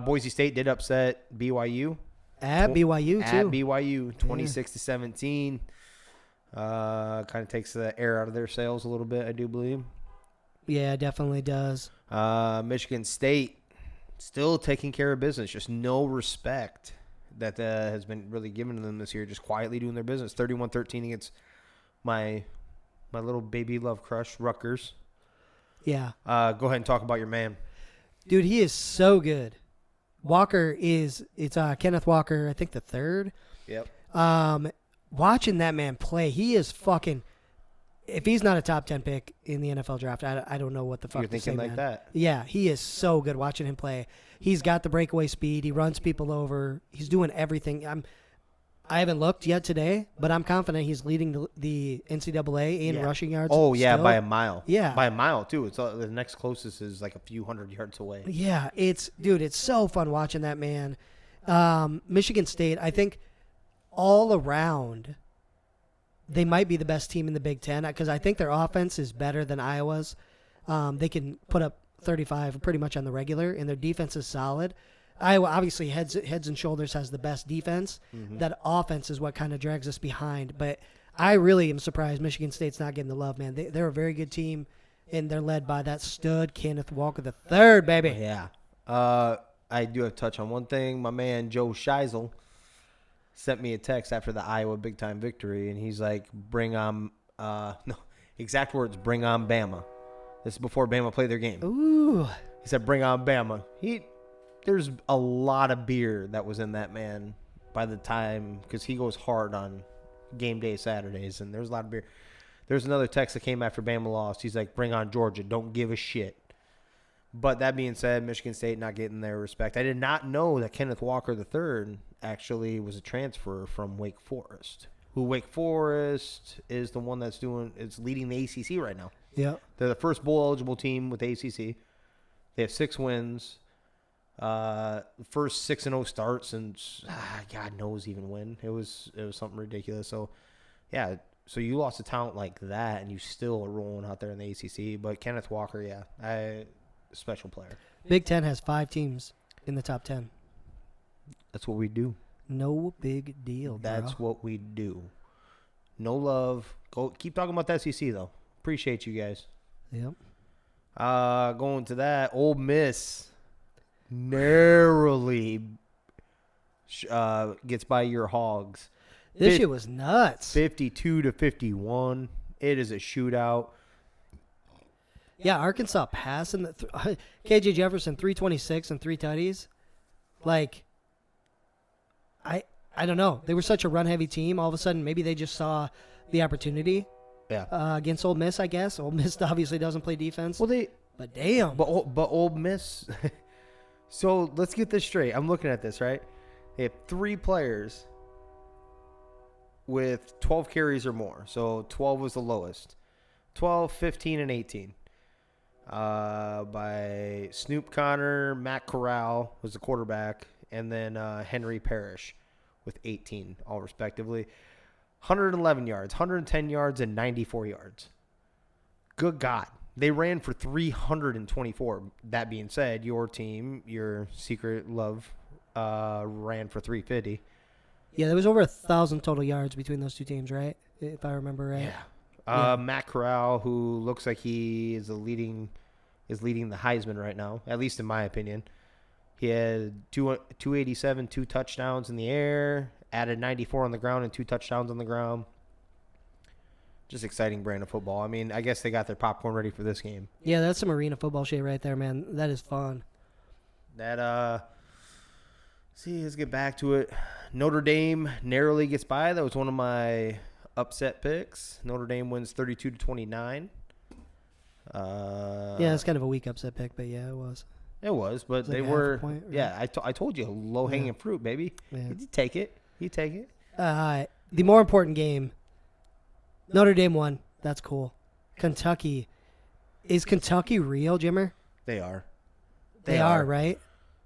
S2: Boise State did upset BYU.
S1: At BYU, too.
S2: At BYU, 26-17. Kind of takes the air out of their sails a little bit, I do believe.
S1: Yeah, definitely does.
S2: Michigan State still taking care of business. Just no respect that has been really given to them this year. Just quietly doing their business. 31-13 against my little baby love crush, Rutgers.
S1: Yeah.
S2: Go ahead and talk about your man.
S1: Dude, he is so good. It's Kenneth Walker, I think the third.
S2: Yep.
S1: Watching that man play, he is fucking. If he's not a top 10 pick in the NFL draft, I don't know what the fuck
S2: You're
S1: to say,
S2: thinking like
S1: man.
S2: that.
S1: Yeah, he is so good watching him play. He's got the breakaway speed. He runs people over. He's doing everything. I haven't looked yet today, but I'm confident he's leading the NCAA in rushing yards.
S2: Oh, yeah,
S1: still.
S2: by a mile.
S1: Yeah.
S2: By a mile, too. It's the next closest is like a few hundred yards away.
S1: Yeah, it's so fun watching that man. Michigan State, I think all around, they might be the best team in the Big Ten because I think their offense is better than Iowa's. They can put up 35 pretty much on the regular, and their defense is solid. Iowa obviously heads and shoulders has the best defense. Mm-hmm. That offense is what kind of drags us behind. But I really am surprised Michigan State's not getting the love, man. They're a very good team, and they're led by that stud Kenneth Walker III, baby.
S2: Yeah. I do have to touch on one thing. My man Joe Scheisel sent me a text after the Iowa big-time victory, and he's like, bring on exact words, bring on Bama. This is before Bama played their game.
S1: Ooh.
S2: He said, bring on Bama. There's a lot of beer that was in that man by the time, because he goes hard on game day Saturdays, and there's a lot of beer. There's another text that came after Bama lost. He's like, bring on Georgia. Don't give a shit. But that being said, Michigan State not getting their respect. I did not know that Kenneth Walker III actually was a transfer from Wake Forest, who Wake Forest is the one that's leading the ACC right now.
S1: Yeah.
S2: They're the first bowl-eligible team with the ACC. They have 6 wins. First 6-0 start since God knows even when. It was something ridiculous. So, yeah. So you lost a talent like that, and you still are rolling out there in the ACC. But Kenneth Walker, yeah, special player.
S1: Big Ten has 5 teams in the top 10.
S2: That's what we do.
S1: No big deal, bro.
S2: That's what we do. No love. Go keep talking about the SEC though. Appreciate you guys.
S1: Yep.
S2: Going to that, Ole Miss narrowly gets by your Hogs.
S1: This shit was nuts.
S2: 52-51. It is a shootout.
S1: Yeah, Arkansas passing KJ Jefferson 326 and 3 tutties. Like, I don't know. They were such a run-heavy team. All of a sudden, maybe they just saw the opportunity.
S2: Yeah.
S1: Against Ole Miss, I guess. Ole Miss obviously doesn't play defense.
S2: Well,
S1: but damn.
S2: But Ole Miss. So let's get this straight. I'm looking at this, right? They have 3 players with 12 carries or more. So 12 was the lowest. 12, 15, and 18. By Snoop Connor, Matt Corral was the quarterback, and then Henry Parrish with 18, all respectively. 111 yards, 110 yards, and 94 yards. Good God. They ran for 324. That being said, your team, your secret love, ran for 350.
S1: Yeah, there was over 1,000 total yards between those two teams, right? If I remember right.
S2: Yeah. Matt Corral, who looks like he is leading the Heisman right now, at least in my opinion. He had 287, 2 touchdowns in the air, added 94 on the ground and 2 touchdowns on the ground. Just exciting brand of football. I mean, I guess they got their popcorn ready for this game.
S1: Yeah, that's some arena football shit right there, man. That is fun.
S2: Let's get back to it. Notre Dame narrowly gets by. That was one of my upset picks. Notre Dame wins 32-29.
S1: Yeah, it's kind of a weak upset pick, but yeah, it was.
S2: It was, but
S1: like
S2: they were.
S1: Point, right?
S2: Yeah, I told you, low-hanging fruit, baby.
S1: Yeah.
S2: You take it.
S1: The more important game, Notre Dame won. That's cool. Kentucky. Is Kentucky real, Jimmer?
S2: They are.
S1: They are, right?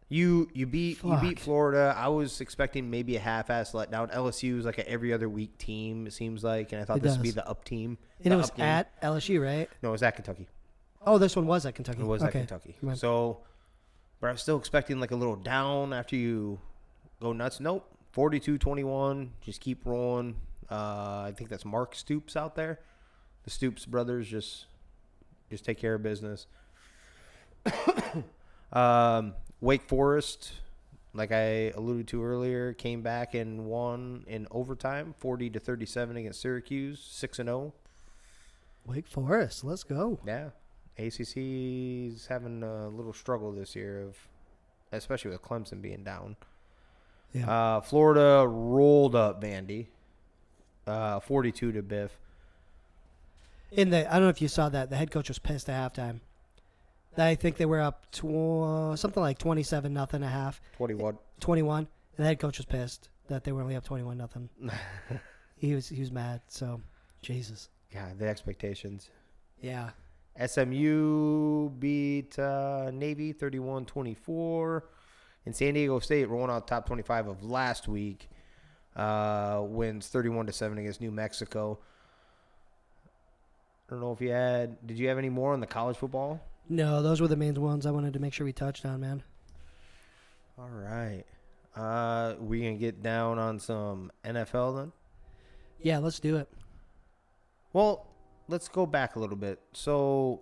S2: You beat Florida. I was expecting maybe a half-ass letdown. LSU is like an every other week team, it seems like, and I thought this would be the up team.
S1: And it was at LSU, right?
S2: No, it was at Kentucky.
S1: Oh, this one was at Kentucky.
S2: It was at Kentucky. Right. So, but I was still expecting like a little down after you go nuts. Nope. 42-21. Just keep rolling. I think that's Mark Stoops out there. The Stoops brothers just take care of business. Wake Forest, like I alluded to earlier, came back and won in overtime, 40-37 against Syracuse, 6-0.
S1: Wake Forest, let's go.
S2: Yeah, ACC's having a little struggle this year, especially with Clemson being down.
S1: Yeah.
S2: Florida rolled up Vandy, 42 to Biff.
S1: I don't know if you saw that. The head coach was pissed at halftime. I think they were up something like 27-0 at half.
S2: 21.
S1: 21. And the head coach was pissed that they were only up 21-0. He was mad. So, Jesus.
S2: Yeah, the expectations.
S1: Yeah.
S2: SMU beat Navy 31-24. And San Diego State rolling out top 25 of last week. Wins 31-7 against New Mexico. I don't know if did you have any more on the college football?
S1: No, those were the main ones I wanted to make sure we touched on, man.
S2: All right. We going to get down on some NFL then?
S1: Yeah, let's do it.
S2: Well, let's go back a little bit. So,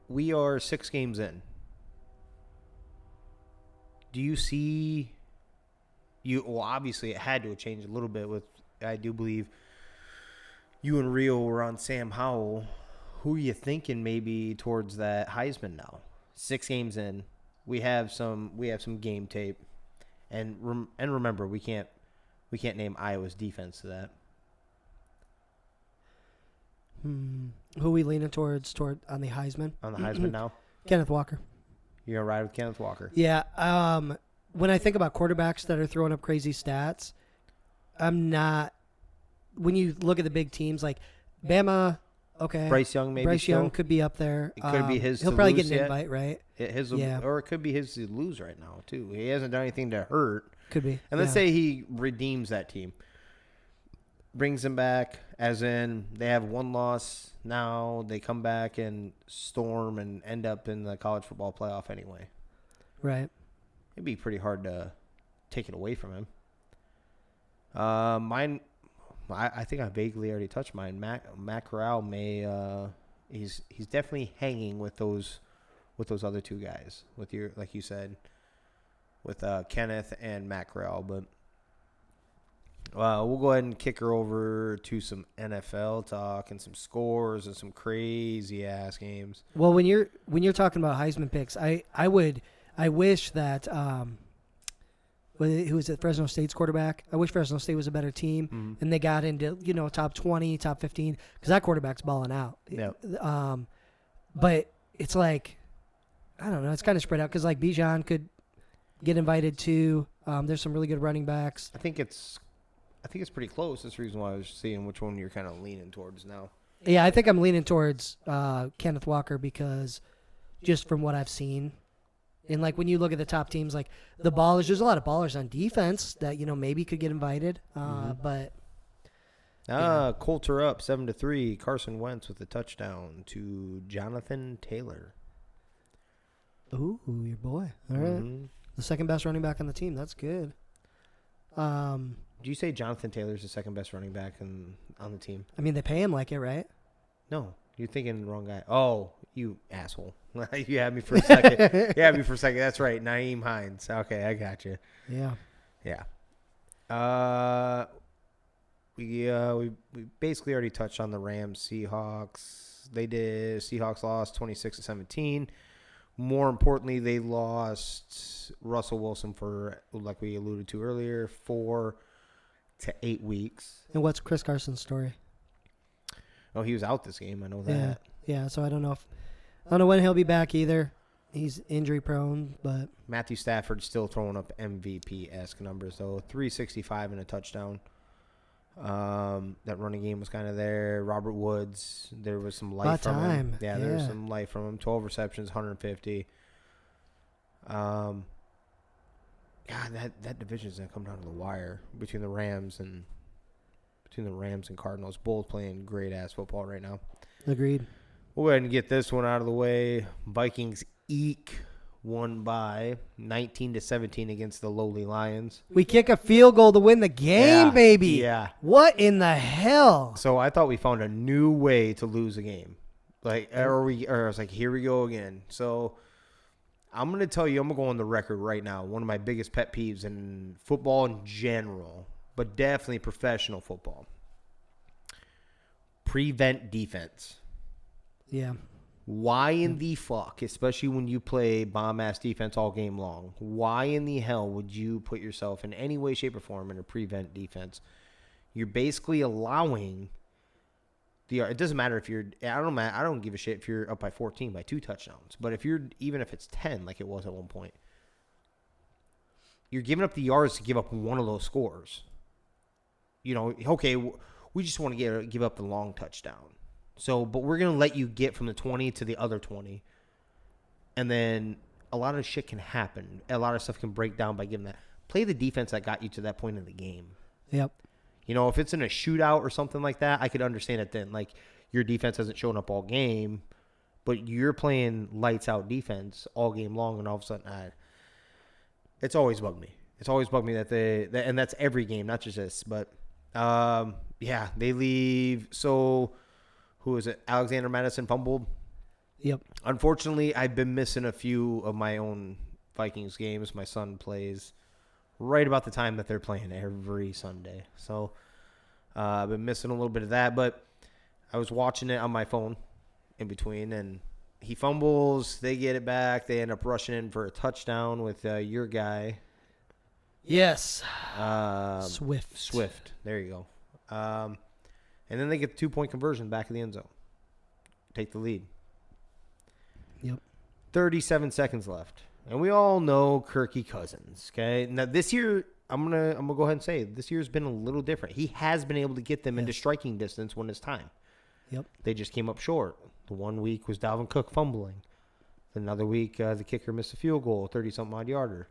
S2: we are 6 games in. Do you see well, obviously it had to have changed a little bit with, I do believe, you and Rio were on Sam Howell. Who are you thinking maybe towards that Heisman now? 6 games in. We have some game tape. And remember, we can't name Iowa's defense to that.
S1: Who are we leaning toward on the Heisman?
S2: On the Heisman now?
S1: Kenneth Walker.
S2: You're going to ride with Kenneth Walker?
S1: Yeah. When I think about quarterbacks that are throwing up crazy stats, I'm not. When you look at the big teams like Bama, okay.
S2: Bryce Young maybe
S1: Bryce
S2: still?
S1: Young could be up there.
S2: It could be his
S1: He'll
S2: to
S1: probably
S2: lose
S1: get an
S2: yet.
S1: invite, right?
S2: Or it could be his to lose right now, too. He hasn't done anything to hurt.
S1: Could be.
S2: And let's say he redeems that team. Brings them back, as in they have 1 loss. Now they come back and storm and end up in the college football playoff anyway.
S1: Right.
S2: It'd be pretty hard to take it away from him. Mine, I think I vaguely already touched mine. Matt Corral may he's definitely hanging with those other 2 guys. With your, like you said, with Kenneth and Matt Corral, but. We'll go ahead and kick her over to some NFL talk and some scores and some crazy ass games.
S1: Well, when you're talking about Heisman picks, I wish that who was it, Fresno State's quarterback? I wish Fresno State was a better team and they got into top 20, top 15 because that quarterback's balling out.
S2: Yeah.
S1: But it's like I don't know. It's kind of spread out because like Bijan could get invited to. There's some really good running backs.
S2: I think it's pretty close. That's the reason why I was seeing which one you're kind of leaning towards now.
S1: Yeah, I think I'm leaning towards Kenneth Walker because just from what I've seen. And, like, when you look at the top teams, like, there's a lot of ballers on defense that, maybe could get invited. But.
S2: Colts are up 7-3. Carson Wentz with a touchdown to Jonathan Taylor.
S1: Ooh, your boy. All right. The second best running back on the team. That's good.
S2: Did you say Jonathan Taylor's the second best running back on the team?
S1: I mean, they pay him like it, right?
S2: No, you're thinking the wrong guy. Oh, you asshole. You had me for a second. That's right. Naeem Hines. Okay, I got you.
S1: Yeah.
S2: Yeah. We basically already touched on the Rams Seahawks. Seahawks lost 26-17. More importantly, they lost Russell Wilson for, like we alluded to earlier, 4 to 8 weeks.
S1: And what's Chris Carson's story?
S2: Oh, he was out this game. I know that.
S1: Yeah. So I don't know when he'll be back either. He's injury prone, but
S2: Matthew Stafford's still throwing up MVP-esque numbers though. 365 and a touchdown. That running game was kind of there. Robert Woods, there was some life from him. Yeah, there was some life from him. 12 receptions, 150. God, that division is gonna come down to the wire between the Rams and Cardinals, both playing great ass football right now.
S1: Agreed.
S2: We'll go ahead and get this one out of the way. Vikings eke won by 19-17 against the lowly Lions.
S1: We kick a field goal to win the game, baby.
S2: Yeah.
S1: What in the hell?
S2: So I thought we found a new way to lose a game. Like, or I was like, here we go again. So I'm going to tell you, I'm going to go on the record right now. One of my biggest pet peeves in football in general, but definitely professional football. Prevent defense.
S1: Yeah.
S2: Why in the fuck, especially when you play bomb-ass defense all game long, why in the hell would you put yourself in any way, shape, or form in a prevent defense? You're basically allowing it doesn't matter if you're – I don't give a shit if you're up by 14 by 2 touchdowns. But even if it's 10 like it was at one point, you're giving up the yards to give up one of those scores. You know, okay, we just want to give up the long touchdown. So, but we're going to let you get from the 20 to the other 20. And then a lot of shit can happen. A lot of stuff can break down by giving that. Play the defense that got you to that point in the game.
S1: Yep.
S2: You know, if it's in a shootout or something like that, I could understand it then. Like, your defense hasn't shown up all game, but you're playing lights out defense all game long, and all of a sudden, it's always bugged me. It's always bugged me and that's every game, not just this. But, yeah, they leave. So, who is it? Alexander Madison fumbled.
S1: Yep.
S2: Unfortunately, I've been missing a few of my own Vikings games. My son plays right about the time that they're playing every Sunday. So I've been missing a little bit of that. But I was watching it on my phone in between, and he fumbles. They get it back. They end up rushing in for a touchdown with your guy.
S1: Yes.
S2: Swift. There you go. And then they get the 2-point conversion back in the end zone. Take the lead.
S1: Yep.
S2: 37 seconds left. And we all know Kirky Cousins, okay? Now this year, I'm gonna go ahead and say this year's been a little different. He has been able to get them into striking distance when it's time.
S1: Yep.
S2: They just came up short. The one week was Dalvin Cook fumbling. Another week, the kicker missed a field goal, 30-something odd yarder.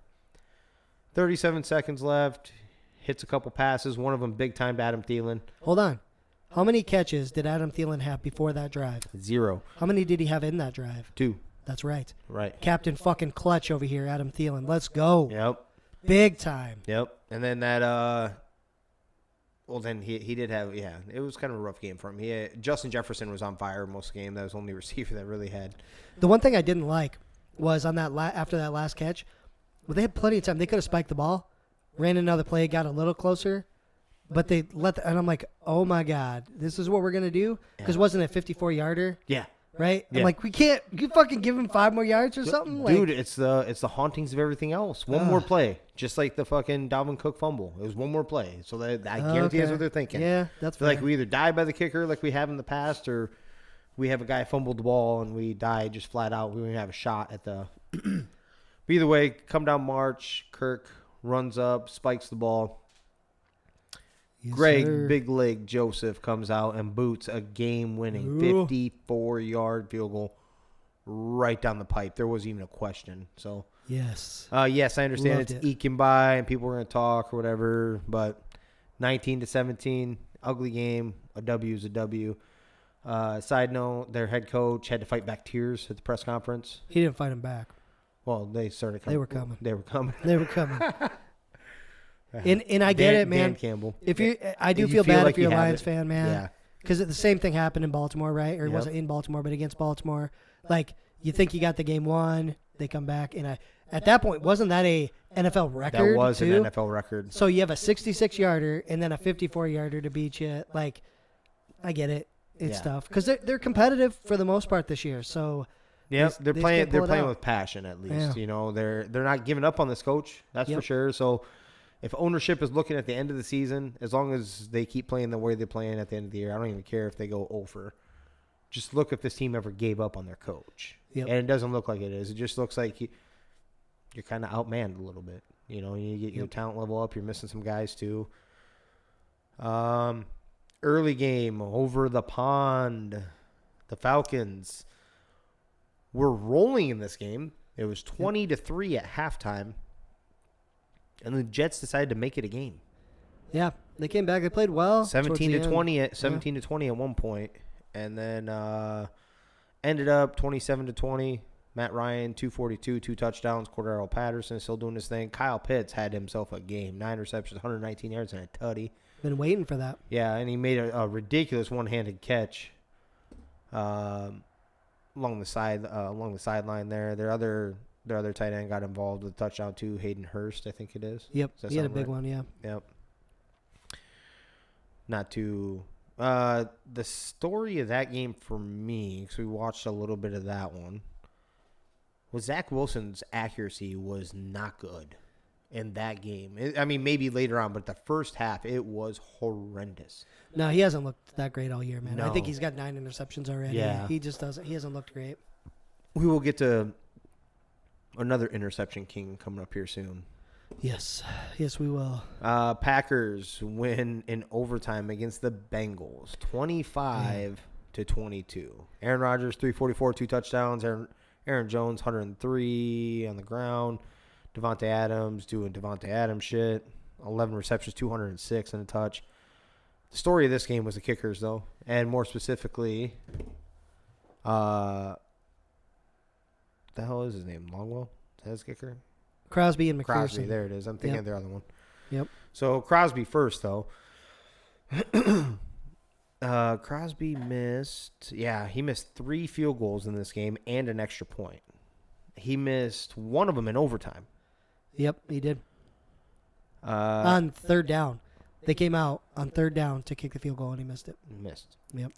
S2: 37 seconds left. Hits a couple passes. One of them big time to Adam Thielen.
S1: Hold on. How many catches did Adam Thielen have before that drive?
S2: 0.
S1: How many did he have in that drive?
S2: 2.
S1: That's right.
S2: Right.
S1: Captain fucking clutch over here, Adam Thielen. Let's go.
S2: Yep.
S1: Big time.
S2: Yep. And then that, well, then he did have, it was kind of a rough game for him. Justin Jefferson was on fire most of the game. That was the only receiver that really had.
S1: The one thing I didn't like was on that after that last catch, well, they had plenty of time. They could have spiked the ball, ran another play, got a little closer. But they and I'm like, oh my God, this is what we're going to do? Because wasn't it a 54-yarder?
S2: Yeah.
S1: Right?
S2: Yeah.
S1: I'm like, you fucking give him 5 more yards or something?
S2: Dude, it's the hauntings of everything else. One more play. Just like the fucking Dalvin Cook fumble. It was one more play. So I guarantee that's what they're thinking.
S1: Yeah, that's fair.
S2: Like we either die by the kicker like we have in the past, or we have a guy fumble the ball and we die just flat out. We don't have a shot at the But either way, come down March, Kirk runs up, spikes the ball.
S1: Yes,
S2: Greg
S1: sir.
S2: Big Leg Joseph comes out and boots a game-winning 54-yard field goal right down the pipe. There wasn't even a question. So
S1: yes,
S2: yes, I understand
S1: Loved
S2: it's
S1: it.
S2: eking by and people are going to talk or whatever, but 19-17, ugly game. A W is a W. Side note: their head coach had to fight back tears at the press conference.
S1: he didn't fight him back.
S2: Well, they started coming.
S1: They were coming.
S2: They were coming.
S1: They were coming. And I get it, man.
S2: Dan Campbell.
S1: I do
S2: You
S1: feel
S2: feel
S1: bad
S2: like
S1: if you're a
S2: you have
S1: Lions
S2: it.
S1: fan, man.
S2: Yeah.
S1: Because the same thing happened in Baltimore, right? Or it
S2: Yep.
S1: wasn't in Baltimore, but against Baltimore. Like, you think you got the game won, they come back, and at that point, wasn't that a NFL record?
S2: That was
S1: too?
S2: an NFL record.
S1: So you have a 66-yarder and then a 54-yarder to beat you. Like, I get it. It's tough because they're competitive for the most part this year. So
S2: Yeah,
S1: they
S2: they're
S1: just
S2: playing.
S1: can't
S2: They're
S1: pull it
S2: playing
S1: out.
S2: with passion at least.
S1: Yeah.
S2: You know, they're not giving up on this coach. That's for
S1: Yep.
S2: sure. So, if ownership is looking at the end of the season, as long as they keep playing the way they're playing at the end of the year, I don't even care if they go over. Just look if this team ever gave up on their coach,
S1: Yep.
S2: and it doesn't look like it is. It just looks like you're kind of outmanned a little bit. You know, you get your talent level up. You're missing some guys too. Early game over the pond, the Falcons were rolling in this game. It was 20-3 at halftime, and the Jets decided to make it a game.
S1: Yeah, they came back. They played well.
S2: 17-20 at one point, and then ended up 27-20. Matt Ryan, 242, 2 touchdowns. Cordero Patterson is still doing his thing. Kyle Pitts had himself a game. 9 receptions, 119 yards, and a tutty.
S1: Been waiting for that.
S2: Yeah, and he made a ridiculous one-handed catch along the sideline there. Their other tight end got involved with a touchdown too. Hayden Hurst, I think it is.
S1: Yep,
S2: Does that
S1: he had a
S2: sound
S1: big
S2: right?
S1: one, yeah.
S2: Yep. Not too. The story of that game for me, because we watched a little bit of that one, was Zach Wilson's accuracy was not good in that game. I mean, maybe later on, but the first half, it was horrendous.
S1: No, he hasn't looked that great all year, man.
S2: No.
S1: I think he's got 9 interceptions already.
S2: Yeah.
S1: He just doesn't. He hasn't looked great.
S2: We will get to another interception king coming up here soon.
S1: Yes, we will.
S2: Packers win in overtime against the Bengals, 25-22. Aaron Rodgers, 344, 2 touchdowns. Aaron Jones, 103 on the ground. Devontae Adams doing Devontae Adams shit. 11 receptions, 206 and a touch. The story of this game was the kickers, though, and more specifically, the hell is his name? Longwell? Is that his kicker?
S1: Crosby and McPherson.
S2: Crosby, there it is. I'm thinking
S1: Yep.
S2: of the other one.
S1: Yep.
S2: So Crosby first, though. Crosby missed. Yeah, he missed 3 field goals in this game and an extra point. He missed one of them in overtime.
S1: Yep, he did.
S2: On
S1: On third down. They came out on third down to kick the field goal, and he missed it.
S2: Missed.
S1: Yep.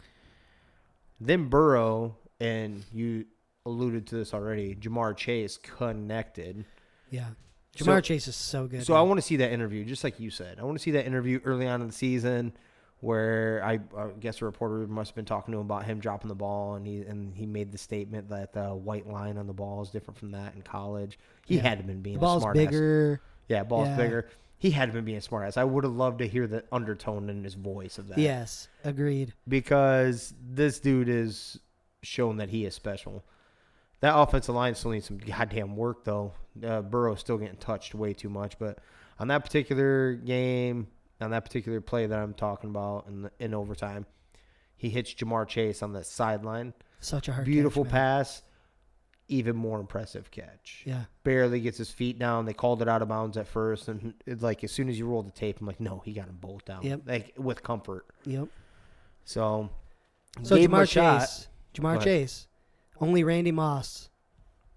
S2: Then Burrow, and you alluded to this already, Jamar Chase connected.
S1: Yeah.
S2: So-
S1: Jamar Chase is so good.
S2: So I
S1: man.
S2: want to see that interview, just like you said. I want to see that interview early on in the season where I guess a reporter must have been talking to him about him dropping the ball, and he made the statement that the white line on the ball is different from that in college. He
S1: Yeah.
S2: had to been being
S1: The ball's
S2: a smart
S1: bigger.
S2: Yeah, ball's
S1: Yeah.
S2: bigger. He had to been being a smart ass. I would have loved to hear the undertone in his voice of that.
S1: Yes, agreed.
S2: Because this dude is shown that he is special. That offensive line still needs some goddamn work, though. Burrow's still getting touched way too much. But on that particular game, on that particular play that I'm talking about in overtime, he hits Jamar Chase on the sideline.
S1: Such a hard
S2: Beautiful
S1: catch, man.
S2: pass. Even more impressive catch.
S1: Yeah.
S2: Barely gets his feet down. They called it out of bounds at first. And it's like as soon as you roll the tape, I'm like, no, he got them both down.
S1: Yep.
S2: Like with comfort.
S1: Yep.
S2: So
S1: Jamar
S2: gave him a shot.
S1: Chase. Jamar
S2: Go ahead.
S1: Chase. Only Randy Moss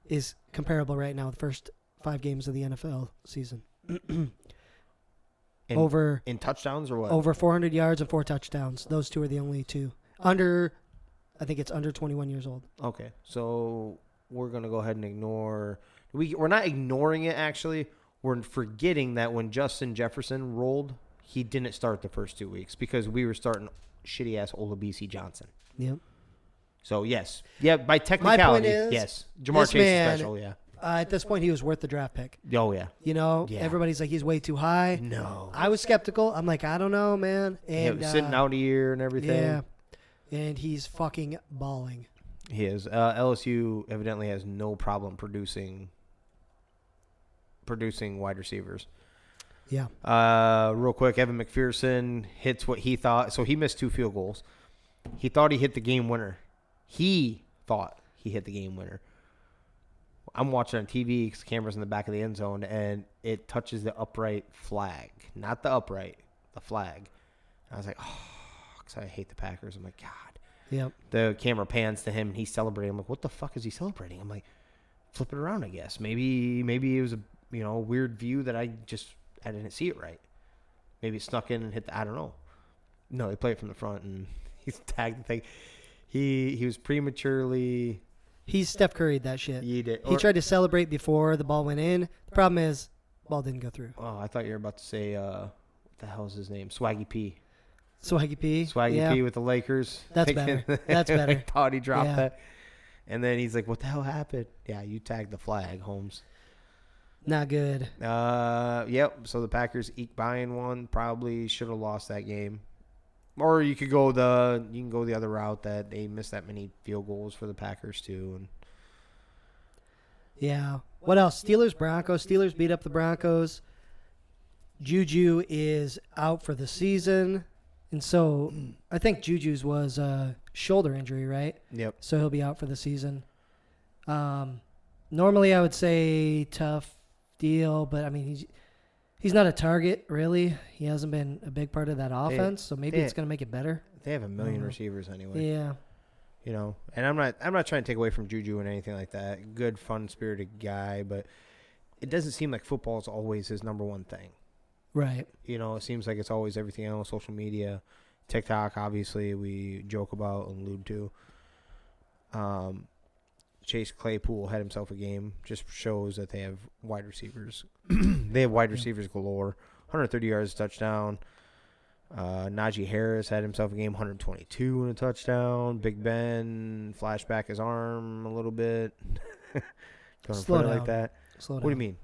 S1: is comparable right now with the first 5 games of the NFL season.
S2: In touchdowns or what?
S1: Over 400 yards and 4 touchdowns. Those 2 are the only 2. I think it's under 21 years old.
S2: Okay, so we're going to go ahead and ignore. We're not ignoring it, actually. We're forgetting that when Justin Jefferson rolled, he didn't start the first 2 weeks because we were starting shitty-ass Olabisi Johnson.
S1: Yep.
S2: So, yes. Yeah, by technicality,
S1: is,
S2: yes. Jamar
S1: this
S2: Chase
S1: man-
S2: is special, yeah.
S1: At this point, he was worth the draft pick.
S2: Oh, yeah.
S1: You know,
S2: Yeah.
S1: everybody's like, he's way too high.
S2: No.
S1: I was skeptical. I'm like, I don't know, man. And
S2: Yeah, sitting out a year and everything.
S1: Yeah. And he's fucking balling.
S2: He is. LSU evidently has no problem producing wide receivers.
S1: Yeah.
S2: Real quick, Evan McPherson hits what he thought. So he missed 2 field goals. He thought he hit the game winner. He thought he hit the game winner. I'm watching on TV because the camera's in the back of the end zone, and it touches the upright flag. Not the upright, the flag. I was like, oh, because I hate the Packers. I'm like, God.
S1: Yep.
S2: The camera pans to him, and he's celebrating. I'm like, what the fuck is he celebrating? I'm like, flip it around, I guess. Maybe it was a weird view that I didn't see it right. Maybe it snuck in and hit I don't know. No, they play it from the front, and he's tagged the thing. He was prematurely.
S1: He's Steph Curry'd that shit.
S2: He did.
S1: He tried to celebrate before the ball went in. The problem is, the ball didn't go through.
S2: Oh, I thought you were about to say, what the hell is his name? Swaggy P.
S1: Swaggy P.
S2: Swaggy
S1: yeah.
S2: P with the Lakers.
S1: That's better. That's better.
S2: I thought he dropped
S1: Yeah.
S2: that. And then he's like, what the hell happened? Yeah, you tagged the flag, Holmes.
S1: Not good.
S2: Yep. So the Packers eke buying one. Probably should have lost that game. Or you could go the other route that they missed that many field goals for the Packers too. And
S1: Yeah. What else? Steelers, Broncos. Steelers beat up the Broncos. Juju is out for the season. And so I think Juju's was a shoulder injury, right?
S2: yep.
S1: So he'll be out for the season. Normally, I would say tough deal, but I mean, he's not a target, really. He hasn't been a big part of that offense, so maybe it's going to make it better.
S2: They have a million receivers anyway.
S1: Yeah.
S2: You know, and I'm not trying to take away from Juju and anything like that. Good, fun-spirited guy, but it doesn't seem like football is always his number one thing.
S1: Right.
S2: You know, it seems like it's always everything else, social media, TikTok, obviously, we joke about and allude to. Chase Claypool had himself a game. Just shows that they have wide receivers. They have wide receivers galore. 130 yards, touchdown. Najee Harris had himself a game, 122 and a touchdown. Big Ben flashed back his arm a little bit.
S1: Slow down.
S2: Like that.
S1: Slow down.
S2: What do you mean?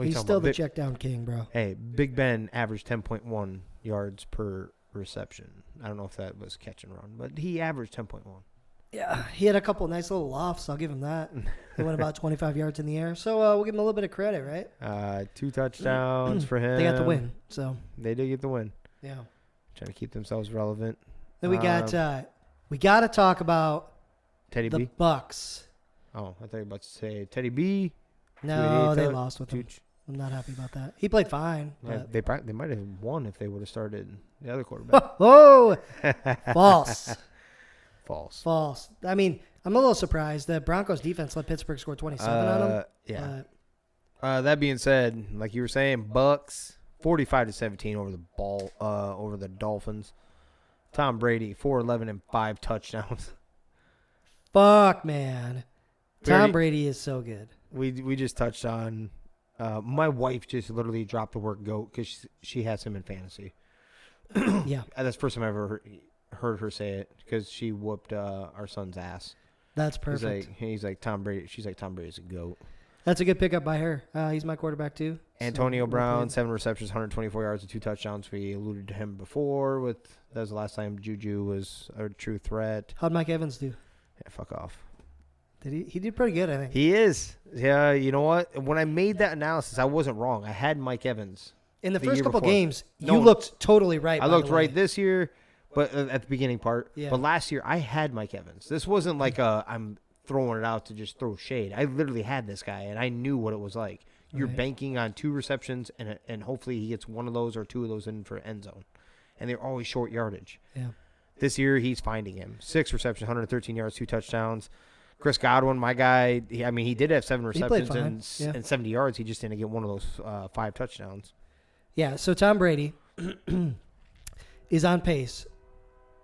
S1: He's still the check down king, bro.
S2: Hey, Big Ben averaged 10.1 yards per reception. I don't know if that was catch and run, but he averaged 10.1.
S1: Yeah, he had a couple nice little lofts. I'll give him that. He went about 25 yards in the air. So we'll give him a little bit of credit, right?
S2: 2 touchdowns for him.
S1: They got the win. So
S2: they did get the win.
S1: Yeah.
S2: Trying to keep themselves relevant.
S1: Then we got to talk about
S2: Teddy
S1: the
S2: B.
S1: Bucks.
S2: Oh, I thought you were about to say Teddy B.
S1: No, they lost with him. I'm not happy about that. He played fine.
S2: Yeah, they might have won if they would have started the other quarterback.
S1: Oh, false.
S2: False.
S1: I mean, I'm a little surprised. The Broncos defense let Pittsburgh score 27 on them.
S2: Yeah. That being said, like you were saying, Bucks 45-17 over the Dolphins. Tom Brady 411 and 5 touchdowns.
S1: Fuck, man. Tom Brady is so good.
S2: We just touched on. My wife just literally dropped the word GOAT because she has him in fantasy.
S1: Yeah,
S2: that's the first time I ever heard her say it because she whooped our son's ass.
S1: That's perfect.
S2: He's like Tom Brady. She's like Tom Brady's a GOAT.
S1: That's a good pickup by her. He's my quarterback too.
S2: Antonio Brown, 7 receptions, 124 yards, and 2 touchdowns. We alluded to him before. That was the last time Juju was a true threat.
S1: How'd Mike Evans do?
S2: Yeah, fuck off.
S1: Did he? He did pretty good, I think.
S2: He is. Yeah, you know what? When I made that analysis, I wasn't wrong. I had Mike Evans.
S1: In the first couple games, you looked totally right.
S2: I looked right this year, but at the beginning part.
S1: Yeah.
S2: But last year, I had Mike Evans. This wasn't like I'm throwing it out to just throw shade. I literally had this guy, and I knew what it was like. You're banking on 2 receptions, and hopefully he gets one of those or 2 of those in for end zone. And they're always short yardage.
S1: Yeah.
S2: This year, he's finding him. 6 receptions, 113 yards, 2 touchdowns. Chris Godwin, my guy, he did have 7 receptions and 70 yards. He just didn't get one of those 5 touchdowns.
S1: Yeah, so Tom Brady is on pace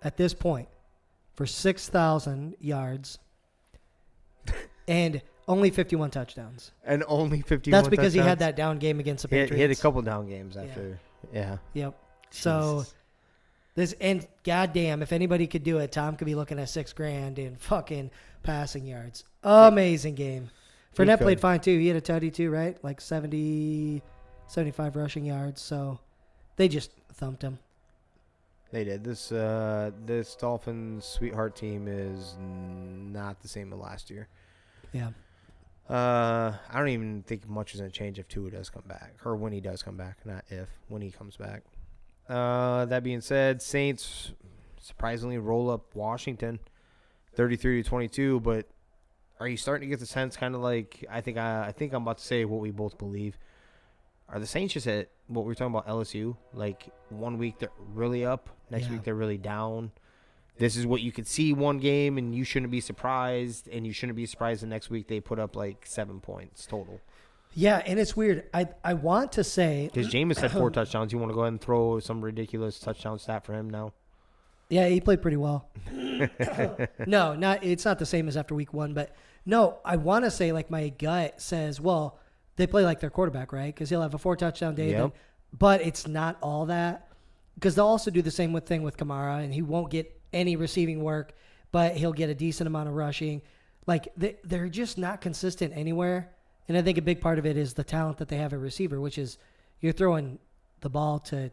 S1: at this point for 6,000 yards and only 51 touchdowns.
S2: And only 51
S1: That's because
S2: touchdowns?
S1: he had that down game against the Patriots.
S2: He had a couple down games after. Yeah.
S1: Yep.
S2: Jesus.
S1: So and goddamn, if anybody could do it, Tom could be looking at $6,000 in fucking passing yards. Amazing game. Fournette played fine too. He had a tutty too, right? Like 70, 75 rushing yards. So they just thumped him.
S2: They did. This Dolphins sweetheart team is not the same as last year.
S1: Yeah.
S2: I don't even think much is going to change if Tua does come back. Or when he does come back. Not if. When he comes back. That being said, Saints surprisingly roll up Washington 33-22, but are you starting to get the sense kind of like I think I'm about to say what we both believe. Are the Saints just at what we were talking about LSU? Like 1 week they're really up, next week they're really down. This is what you could see one game and you shouldn't be surprised, and you shouldn't be surprised the next week they put up like 7 points total.
S1: Yeah, and it's weird. I want to say
S2: because Jameis had 4 touchdowns. You want to go ahead and throw some ridiculous touchdown stat for him now?
S1: Yeah, he played pretty well. No, it's not the same as after week 1, but no, I want to say like my gut says, well, they play like their quarterback, right? Because he'll have a 4 touchdown day, then, but it's not all that because they'll also do the same thing with Kamara, and he won't get any receiving work, but he'll get a decent amount of rushing. Like they're just not consistent anywhere. And I think a big part of it is the talent that they have at receiver, which is you're throwing the ball to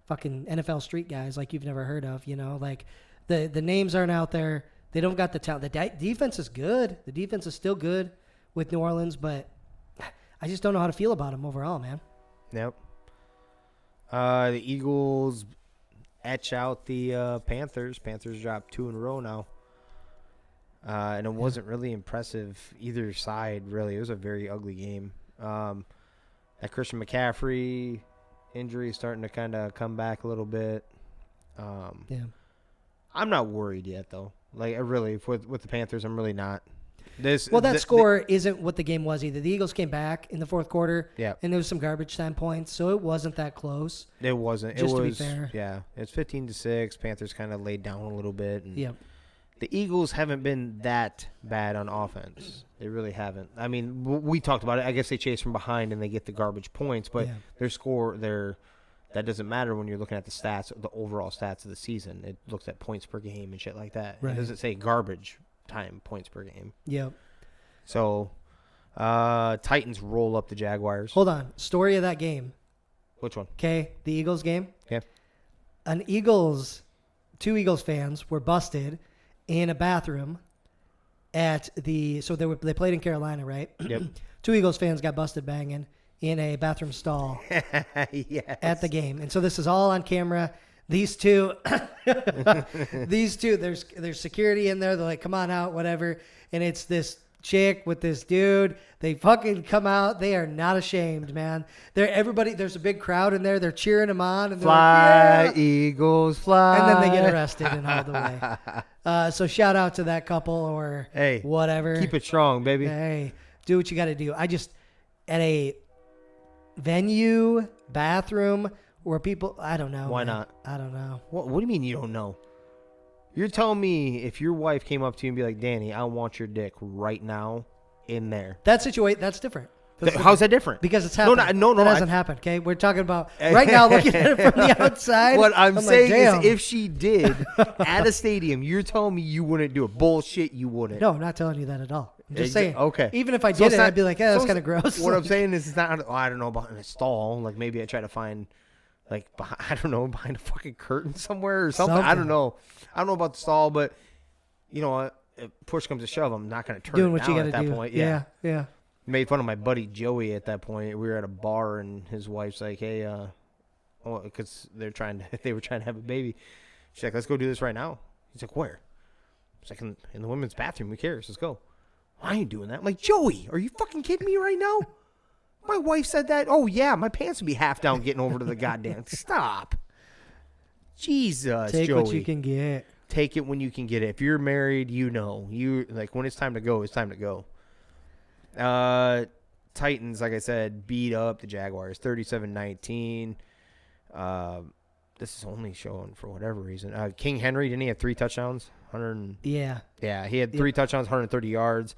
S1: fucking NFL street guys like you've never heard of, like the names aren't out there. They don't got the talent. The defense is good. The defense is still good with New Orleans, but I just don't know how to feel about them overall, man.
S2: Yep. The Eagles etch out the Panthers. Panthers dropped 2 in a row now. And it wasn't really impressive either side, really. It was a very ugly game. That Christian McCaffrey injury is starting to kind of come back a little bit. I'm not worried yet, though. Like, really, with the Panthers, I'm really not.
S1: That score isn't what the game was either. The Eagles came back in the fourth quarter, and there was some garbage time points, so it wasn't that close.
S2: It wasn't.
S1: Just to be fair.
S2: Yeah, it's 15-6. Panthers kind of laid down a little bit. And the Eagles haven't been that bad on offense. They really haven't. I mean, we talked about it. I guess they chase from behind and they get the garbage points, but that doesn't matter when you're looking at the stats, the overall stats of the season. It looks at points per game and shit like that. Right. It doesn't say garbage time points per game.
S1: Yep.
S2: So, Titans roll up the Jaguars.
S1: Hold on. Story of that game.
S2: Which one?
S1: Okay, the Eagles game.
S2: Yeah.
S1: Two Eagles fans were busted in a bathroom they played in Carolina, right?
S2: Yep.
S1: Two Eagles fans got busted banging in a bathroom stall at the game. And so this is all on camera. These two, there's security in there. They're like, come on out, whatever. And it's this chick with this dude. They fucking come out. They are not ashamed, man. There's a big crowd in there. They're cheering them on. And
S2: fly,
S1: like,
S2: Eagles, fly.
S1: And then they get arrested and all the way. So shout out to that couple or whatever.
S2: Keep it strong, baby.
S1: Hey, do what you got to do. At a venue, bathroom, where people, I don't know.
S2: Why not?
S1: I don't know.
S2: What do you mean you don't know? You're telling me if your wife came up to you and be like, Danny, I want your dick right now in there.
S1: That situation, that's different.
S2: How's that different?
S1: Because it's happened. No, that hasn't happened, okay? We're talking about right now looking at it from the outside.
S2: What I'm saying is if she did at a stadium, you're telling me you wouldn't do it. Bullshit, you wouldn't.
S1: No, I'm not telling you that at all. I'm just saying.
S2: Okay.
S1: Even if I did I'd be like, that's kind of gross.
S2: What I'm saying is it's not, I don't know, about in a stall. Like maybe I try to find, like, I don't know, behind a fucking curtain somewhere or something. I don't know. I don't know about the stall, but, you know, if push comes to shove, I'm not going to turn
S1: doing
S2: it
S1: what
S2: down
S1: you gotta
S2: at that
S1: do.
S2: point.
S1: Yeah.
S2: Made fun of my buddy Joey at that point. We were at a bar, and his wife's like, hey, because they were trying to have a baby. She's like, let's go do this right now. He's like, where? She's like, in the women's bathroom. Who cares? Let's go. I ain't doing that. I'm like, Joey, are you fucking kidding me right now? My wife said that. Oh, yeah, my pants would be half down getting over to the goddamn. Stop. Jesus,
S1: Take
S2: Joey.
S1: what you can get.
S2: Take it when you can get it. If you're married, you know. When it's time to go, it's time to go. Titans, like I said, beat up the Jaguars 37-19. This is only showing for whatever reason. King Henry, didn't he have 3 touchdowns?
S1: Yeah,
S2: he had 3 touchdowns, 130 yards.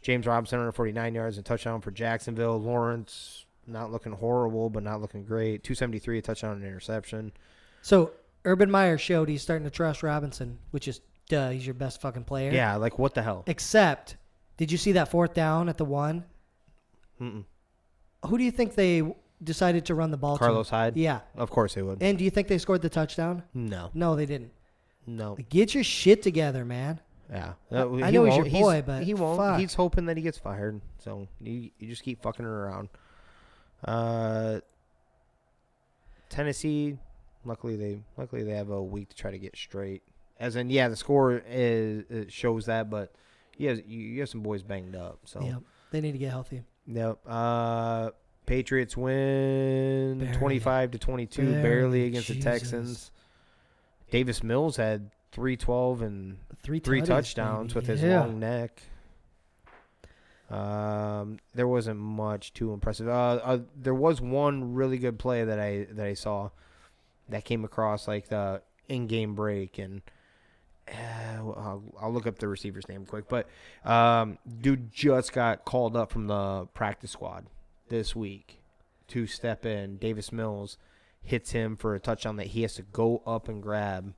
S2: James Robinson, 149 yards, and touchdown for Jacksonville. Lawrence, not looking horrible, but not looking great. 273, a touchdown and interception.
S1: So Urban Meyer showed he's starting to trust Robinson, which is, he's your best fucking player.
S2: Yeah, like what the hell?
S1: Except, did you see that 4th down at the 1?
S2: Mm-mm.
S1: Who do you think they decided to run the ball
S2: Carlos
S1: to?
S2: Hyde?
S1: Yeah.
S2: Of course they would.
S1: And do you think they scored the touchdown?
S2: No.
S1: No, they didn't.
S2: No.
S1: Get your shit together, man.
S2: Yeah.
S1: I know he's your boy, but
S2: he won't.
S1: Fuck.
S2: He's hoping that he gets fired. So you just keep fucking around. Tennessee, luckily they have a week to try to get straight. As in, the score it shows that, but you have some boys banged up. So
S1: yeah, they need to get healthy.
S2: Yep. Patriots win 25-22, barely against the Texans. Davis Mills had 312 and 3 touchdowns with his long neck. There wasn't much too impressive. There was one really good play that I saw that came across like the in-game break, and I'll look up the receiver's name quick. But dude just got called up from the practice squad this week to step in. Davis Mills hits him for a touchdown that he has to go up and grab.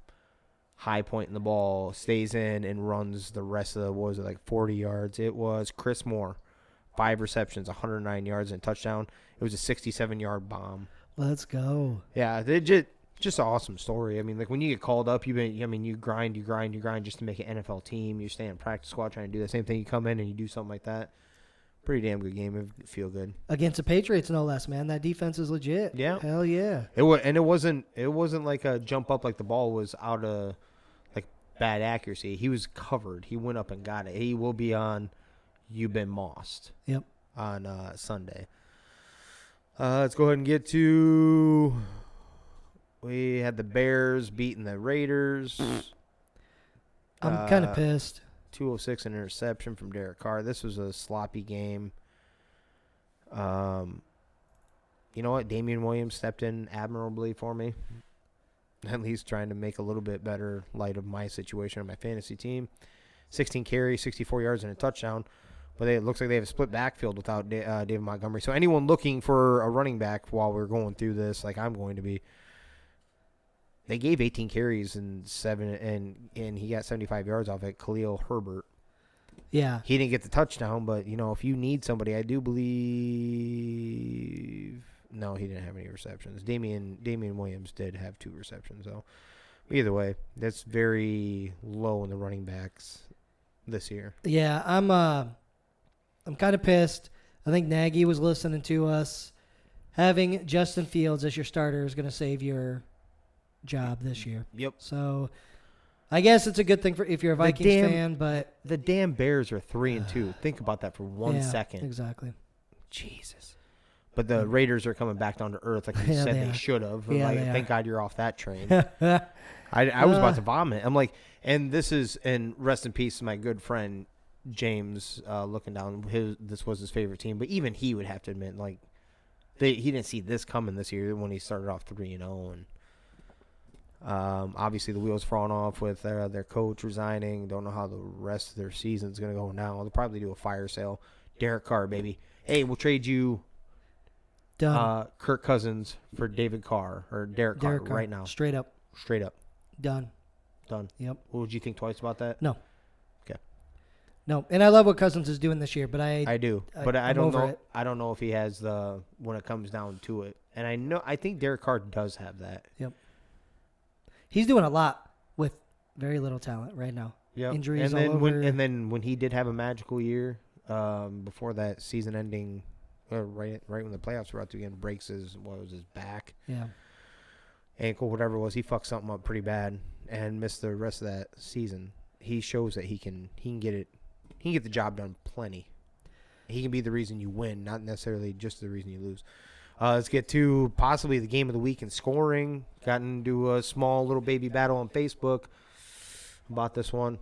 S2: High point in the ball, stays in, and runs the rest of the, 40 yards. It was Chris Moore, 5 receptions, 109 yards, and a touchdown. It was a 67-yard bomb.
S1: Let's go.
S2: Yeah, they just an awesome story. I mean, when you get called up, you grind just to make an NFL team. You stay in practice squad trying to do the same thing. You come in and you do something like that. Pretty damn good game. It feel good
S1: against the Patriots, no less, man. That defense is legit.
S2: Yeah,
S1: hell yeah.
S2: It wasn't like a jump up, like the ball was out of bad accuracy. He was covered. He went up and got it. He will be on You've Been Mossed.
S1: Yep.
S2: On Sunday. Let's go ahead and get to. We had the Bears beating the Raiders.
S1: I'm kind of pissed.
S2: 206 interception from Derek Carr. This was a sloppy game. You know what? Damian Williams stepped in admirably for me. At least trying to make a little bit better light of my situation on my fantasy team. 16 carries, 64 yards, and a touchdown. But it looks like they have a split backfield without David Montgomery. So anyone looking for a running back while we're going through this, like I'm going to be, they gave 18 carries and he got 75 yards off it. Khalil Herbert.
S1: Yeah.
S2: He didn't get the touchdown, but if you need somebody, I do believe. No, he didn't have any receptions. Damian Williams did have 2 receptions, though. Either way, that's very low in the running backs this year.
S1: Yeah, I'm kind of pissed. I think Nagy was listening to us. Having Justin Fields as your starter is going to save your job this year.
S2: Yep.
S1: So I guess it's a good thing for if you're a Vikings fan, but
S2: the damn Bears are 3-2. Think about that for 1 second.
S1: Exactly.
S2: Jesus. But the Raiders are coming back down to earth like you said they should have.
S1: Yeah,
S2: thank God you're off that train. I was about to vomit. I'm like, and rest in peace to my good friend James, looking down. This was his favorite team, but even he would have to admit, like, he didn't see this coming this year when he started off 3-0, and obviously the wheels falling off with their coach resigning. Don't know how the rest of their season is going to go now. They'll probably do a fire sale. Derek Carr, baby. Hey, we'll trade you Kirk Cousins for David Carr or Derek Carr right now.
S1: Straight up. Done. Yep.
S2: What would you think twice about that?
S1: No.
S2: Okay.
S1: No, and I love what Cousins is doing this year, but I
S2: do, but I
S1: I'm
S2: don't
S1: over
S2: know.
S1: it.
S2: I don't know if he has when it comes down to it. And I think Derek Carr does have that.
S1: Yep. He's doing a lot with very little talent right now.
S2: Yep.
S1: Injuries
S2: and then
S1: all over.
S2: And then when he did have a magical year, before that season-ending, right when the playoffs were about to begin, breaks his back, ankle, whatever it was. He fucked something up pretty bad and missed the rest of that season. He shows that he can get it. He can get the job done plenty. He can be the reason you win, not necessarily just the reason you lose. Let's get to possibly the game of the week in scoring. Got into a small little baby battle on Facebook about this one.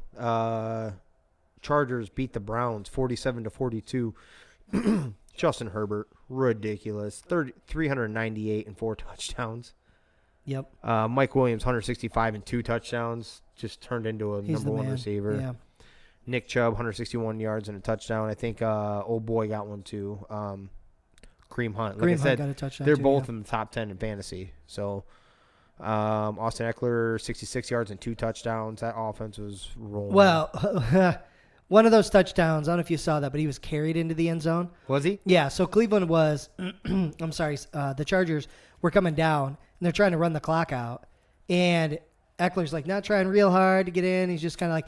S2: Chargers beat the Browns 47-42. Justin Herbert, ridiculous. 398 and 4 touchdowns.
S1: Yep.
S2: Mike Williams, 165 and 2 touchdowns. Just turned into a number one receiver.
S1: Yeah.
S2: Nick Chubb, 161 yards and a touchdown. I think old boy got one too. Kareem Hunt. Like I said,
S1: got a touchdown
S2: they're
S1: too,
S2: both in the top 10 in fantasy. So Austin Eckler, 66 yards and 2 touchdowns. That offense was rolling.
S1: Well, one of those touchdowns, I don't know if you saw that, but he was carried into the end zone.
S2: Was he?
S1: Yeah, so Cleveland was, the Chargers were coming down, and they're trying to run the clock out. And Eckler's like not trying real hard to get in. He's just kind of like,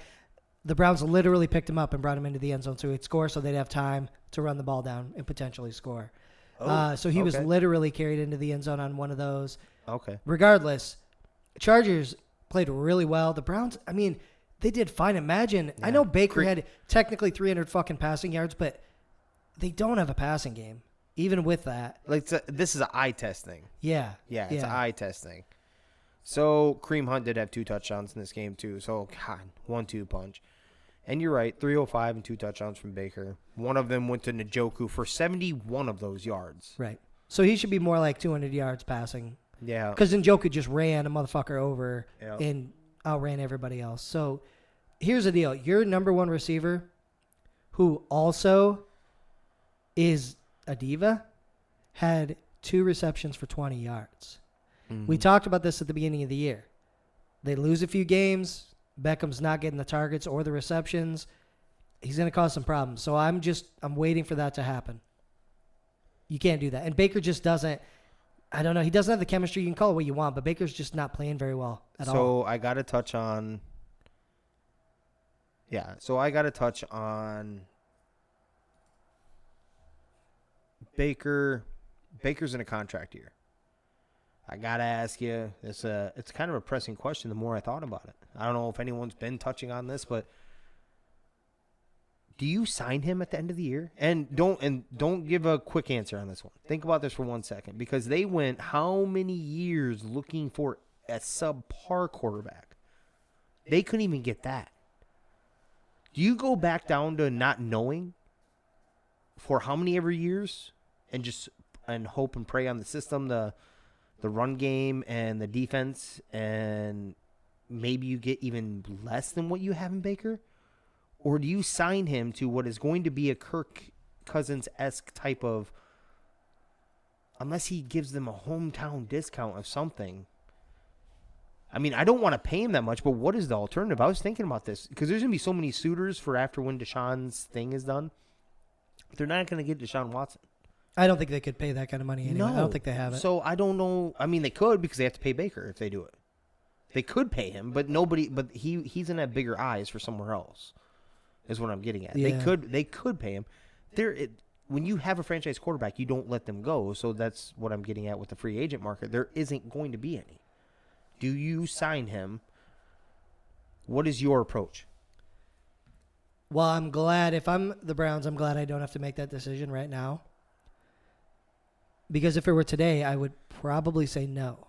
S1: the Browns literally picked him up and brought him into the end zone so he'd score, so they'd have time to run the ball down and potentially score. So he was literally carried into the end zone on one of those.
S2: Okay.
S1: Regardless, Chargers played really well. The Browns, I mean, they did fine. Imagine, I know Baker had technically 300 fucking passing yards, but they don't have a passing game, even with that.
S2: Like this is an eye test thing.
S1: Yeah.
S2: Yeah, it's an eye test thing. So Kareem Hunt did have 2 touchdowns in this game too. So, God, 1-2 punch. And you're right, 305 and 2 touchdowns from Baker. One of them went to Njoku for 71 of those yards.
S1: Right. So he should be more like 200 yards passing.
S2: Yeah.
S1: Because Njoku just ran a motherfucker over and outran everybody else. So here's the deal. Your number one receiver, who also is a diva, had 2 receptions for 20 yards. Mm-hmm. We talked about this at the beginning of the year. They lose a few games. Beckham's not getting the targets or the receptions. He's going to cause some problems. So I'm waiting for that to happen. You can't do that. And Baker just doesn't, I don't know. He doesn't have the chemistry. You can call it what you want, but Baker's just not playing very well at all.
S2: So I got to touch on Baker. Baker's in a contract year. I got to ask you, it's kind of a pressing question the more I thought about it. I don't know if anyone's been touching on this, but do you sign him at the end of the year? And don't give a quick answer on this one. Think about this for 1 second, because they went how many years looking for a subpar quarterback? They couldn't even get that. Do you go back down to not knowing for how many ever years and hope and pray on the system, the run game and the defense, and maybe you get even less than what you have in Baker? Or do you sign him to what is going to be a Kirk Cousins-esque type of, unless he gives them a hometown discount of something? I mean, I don't want to pay him that much, but what is the alternative? I was thinking about this, because there's going to be so many suitors for after when Deshaun's thing is done. They're not going to get Deshaun Watson.
S1: I don't think they could pay that kind of money anyway.
S2: No.
S1: I don't think they have it.
S2: So I don't know. I mean, they could, because they have to pay Baker if they do it. They could pay him, but he's going to have bigger eyes for somewhere else, is what I'm getting at.
S1: Yeah.
S2: They could pay him. When you have a franchise quarterback, you don't let them go. So that's what I'm getting at with the free agent market. There isn't going to be any. Do you sign him? What is your approach?
S1: Well, I'm glad. If I'm the Browns, I'm glad I don't have to make that decision right now. Because if it were today, I would probably say no.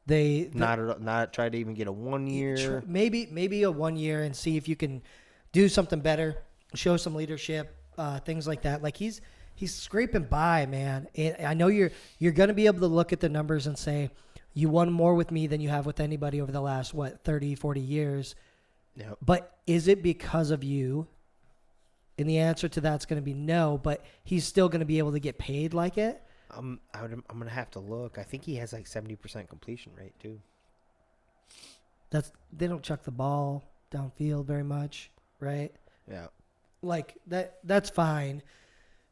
S2: Not try to even get a 1 year.
S1: Maybe a 1 year and see if you can do something better, show some leadership, things like that. Like he's scraping by, man. And I know you're going to be able to look at the numbers and say you won more with me than you have with anybody over the last 30, 40 years.
S2: Yep.
S1: But is it because of you? And the answer to that's going to be no, but he's still going to be able to get paid like it.
S2: I'm going to have to look. I think he has like 70% completion rate too.
S1: They don't chuck the ball downfield very much, right?
S2: Yeah.
S1: Like that's fine.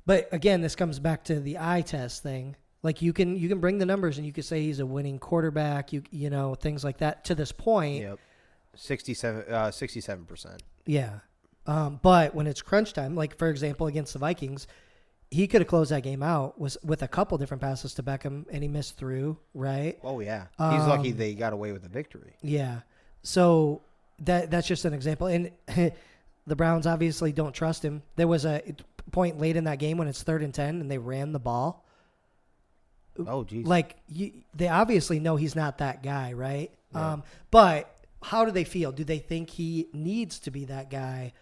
S1: But again, this comes back to the eye test thing. Like you can bring the numbers and you can say he's a winning quarterback, you know, things like that to this point.
S2: Yep. 67%.
S1: Yeah. But when it's crunch time, like for example against the Vikings, he could have closed that game out with a couple different passes to Beckham, and he missed through, right?
S2: Oh yeah, he's lucky they got away with the victory.
S1: Yeah, so that's just an example, and the Browns obviously don't trust him. There was a point late in that game when it's 3rd and 10, and they ran the ball.
S2: Oh geez,
S1: like they obviously know he's not that guy, right?
S2: Yeah.
S1: But how do they feel? Do they think he needs to be that guy?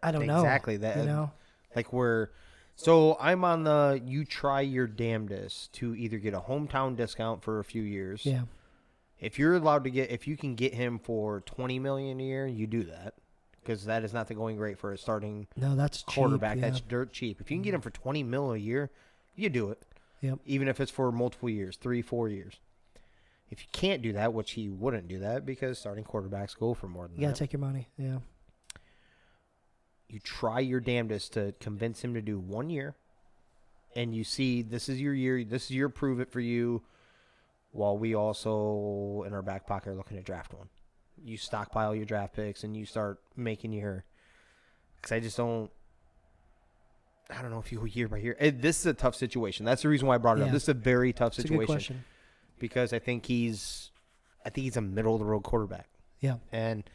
S1: I don't know.
S2: Exactly that.
S1: You know,
S2: like So I'm on the you try your damnedest to either get a hometown discount for a few years.
S1: Yeah.
S2: If you can get him for $20 million a year, you do that, because that is not the going rate for a starting
S1: that's
S2: quarterback.
S1: cheap, yeah.
S2: That's dirt cheap. If you can get him for $20 million a year, you do it.
S1: Yep.
S2: Even if it's for multiple years, 3-4 years. If you can't do that, which he wouldn't do that, because starting quarterbacks go for more than that.
S1: You gotta take your money. Yeah.
S2: You try your damnedest to convince him to do 1 year, and you see this is your year, this is your prove it for you, while we also, in our back pocket, are looking to draft one. You stockpile your draft picks, and you start making your – because I don't know if you go year by year. This is a tough situation. That's the reason why I brought it up. This is a very tough situation.
S1: It's a good question.
S2: Because I think he's a middle-of-the-road quarterback.
S1: Yeah.
S2: And –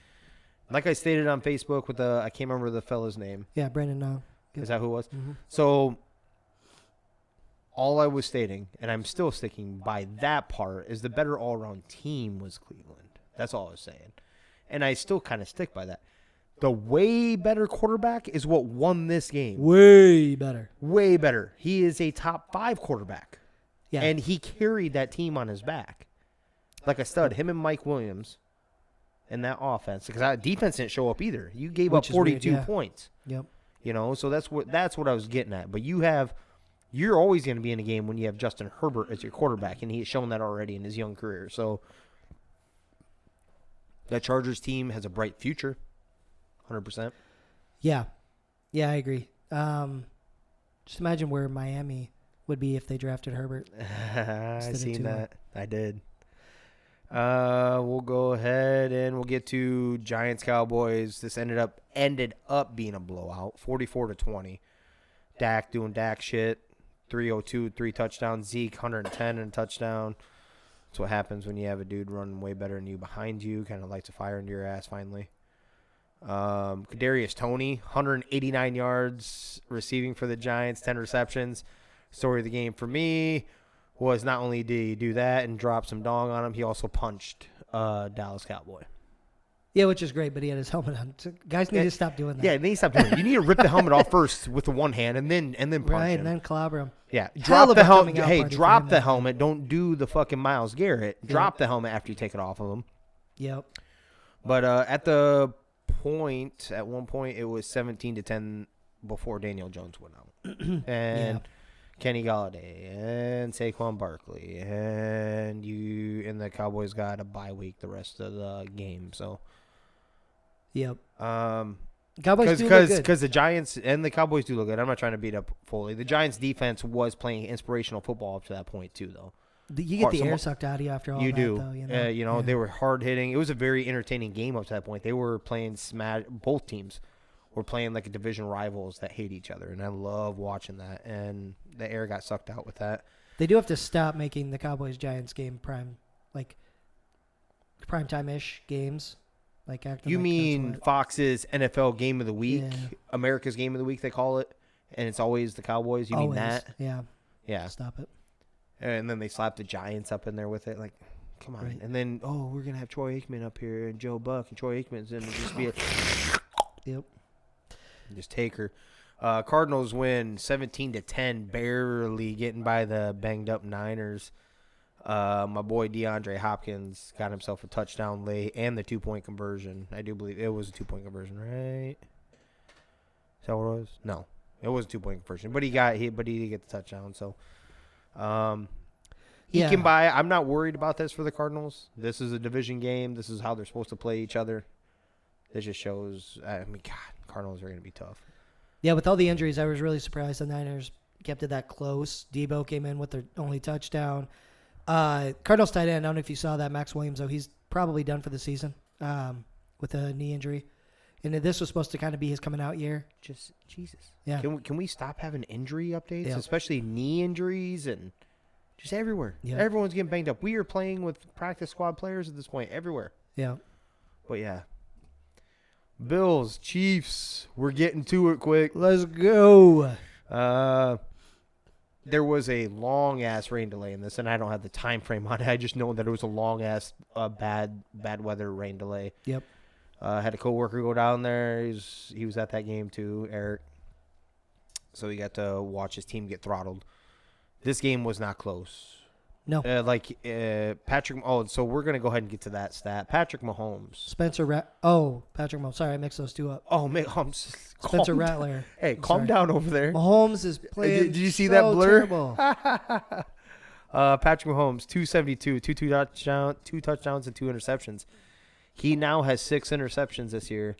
S2: like I stated on Facebook with I can't remember the fella's name.
S1: Yeah, Brandon.
S2: Yep. Is that who it was?
S1: Mm-hmm.
S2: So all I was stating, and I'm still sticking by that part, is the better all-around team was Cleveland. That's all I was saying. And I still kind of stick by that. The way better quarterback is what won this game.
S1: Way better.
S2: Way better. He is a top 5 quarterback.
S1: Yeah.
S2: And he carried that team on his back. Like a stud. Him and Mike Williams. In that offense, because our defense didn't show up either. You gave up 42 points.
S1: Yep.
S2: You know, so that's what I was getting at. But you're always going to be in a game when you have Justin Herbert as your quarterback, and he's shown that already in his young career. So that Chargers team has a bright future, 100%.
S1: Yeah, I agree. Just imagine where Miami would be if they drafted Herbert.
S2: I seen that. I did. We'll go ahead and we'll get to Giants-Cowboys. This ended up being a blowout, 44-20. Dak doing Dak shit, 302, 3 touchdowns. Zeke, 110 and a touchdown. That's what happens when you have a dude running way better than you behind you. Kind of lights a fire into your ass finally. Kadarius Toney, 189 yards receiving for the Giants, 10 receptions. Story of the game for me was not only did he do that and drop some dong on him, he also punched Dallas Cowboy.
S1: Yeah, which is great, but he had his helmet on. So guys need to stop doing that.
S2: Yeah, they need to stop doing it. You need to rip the helmet off first with the one hand and then punch
S1: right,
S2: him.
S1: and then clobber him.
S2: Yeah,
S1: Hell
S2: drop
S1: of
S2: the
S1: a coming
S2: helmet.
S1: out
S2: Hey,
S1: party for
S2: drop
S1: him,
S2: the
S1: man.
S2: helmet. Don't do the fucking Myles Garrett. Drop the helmet after you take it off of him.
S1: Yep.
S2: But at one point, it was 17-10 before Daniel Jones went out. And Kenny Galladay and Saquon Barkley. And the Cowboys got a bye week the rest of the game. So,
S1: Yep.
S2: Cowboys do look good. Because the Giants and the Cowboys do look good. I'm not trying to beat up Foley. The Giants' defense was playing inspirational football up to that point, too, though.
S1: You get the air sucked out of you after all that, though. You know,
S2: they were hard-hitting. It was a very entertaining game up to that point. They were playing smash. Both teams were playing like a division rivals that hate each other, and I love watching that. And the air got sucked out with that.
S1: They do have to stop making the Cowboys-Giants game prime time-ish games.
S2: You mean Fox's NFL Game of the Week,
S1: Yeah.
S2: America's Game of the Week, they call it, and it's always the Cowboys? You mean that?
S1: Yeah.
S2: Yeah.
S1: Stop it.
S2: And then they slap the Giants up in there with it. Like, come on.
S1: Right.
S2: And then, we're going to have Troy Aikman up here and Joe Buck. And Troy Aikman's going to just be
S1: Yep.
S2: just take her. Cardinals win 17-10, barely getting by the banged-up Niners. My boy DeAndre Hopkins got himself a touchdown late and the 2-point conversion. I do believe it was a 2-point conversion, right? Is that what it was? No, it was a 2-point conversion. But he did get the touchdown. So, he can buy. I'm not worried about this for the Cardinals. This is a division game. This is how they're supposed to play each other. This just shows. I mean, God, Cardinals are going to be tough.
S1: Yeah, with all the injuries, I was really surprised the Niners kept it that close. Debo came in with their only touchdown. Cardinals tight end, I don't know if you saw that, Max Williams, though, he's probably done for the season with a knee injury. And this was supposed to kind of be his coming out year.
S2: Just, Jesus.
S1: Yeah.
S2: Can we stop having injury updates,
S1: Yeah.
S2: especially knee injuries and just everywhere?
S1: Yeah.
S2: Everyone's getting banged up. We are playing with practice squad players at this point, everywhere.
S1: Yeah.
S2: But, yeah. Bills, Chiefs, we're getting to it quick.
S1: Let's go.
S2: There was a long-ass rain delay in this, and I don't have the time frame on it. I just know that it was a long-ass bad weather rain delay.
S1: Yep.
S2: Had a coworker go down there. He was at that game too, Eric. So he got to watch his team get throttled. This game was not close.
S1: No.
S2: Patrick. Oh, so we're gonna go ahead and get to that stat. Patrick Mahomes.
S1: Patrick Mahomes. Sorry, I mixed those two up.
S2: Oh, man,
S1: Spencer Rattler.
S2: Hey, calm down over there.
S1: Mahomes is playing.
S2: Did you see that blur?
S1: Terrible.
S2: Patrick Mahomes, 272, two touchdowns and 2 interceptions. He now has 6 interceptions this year,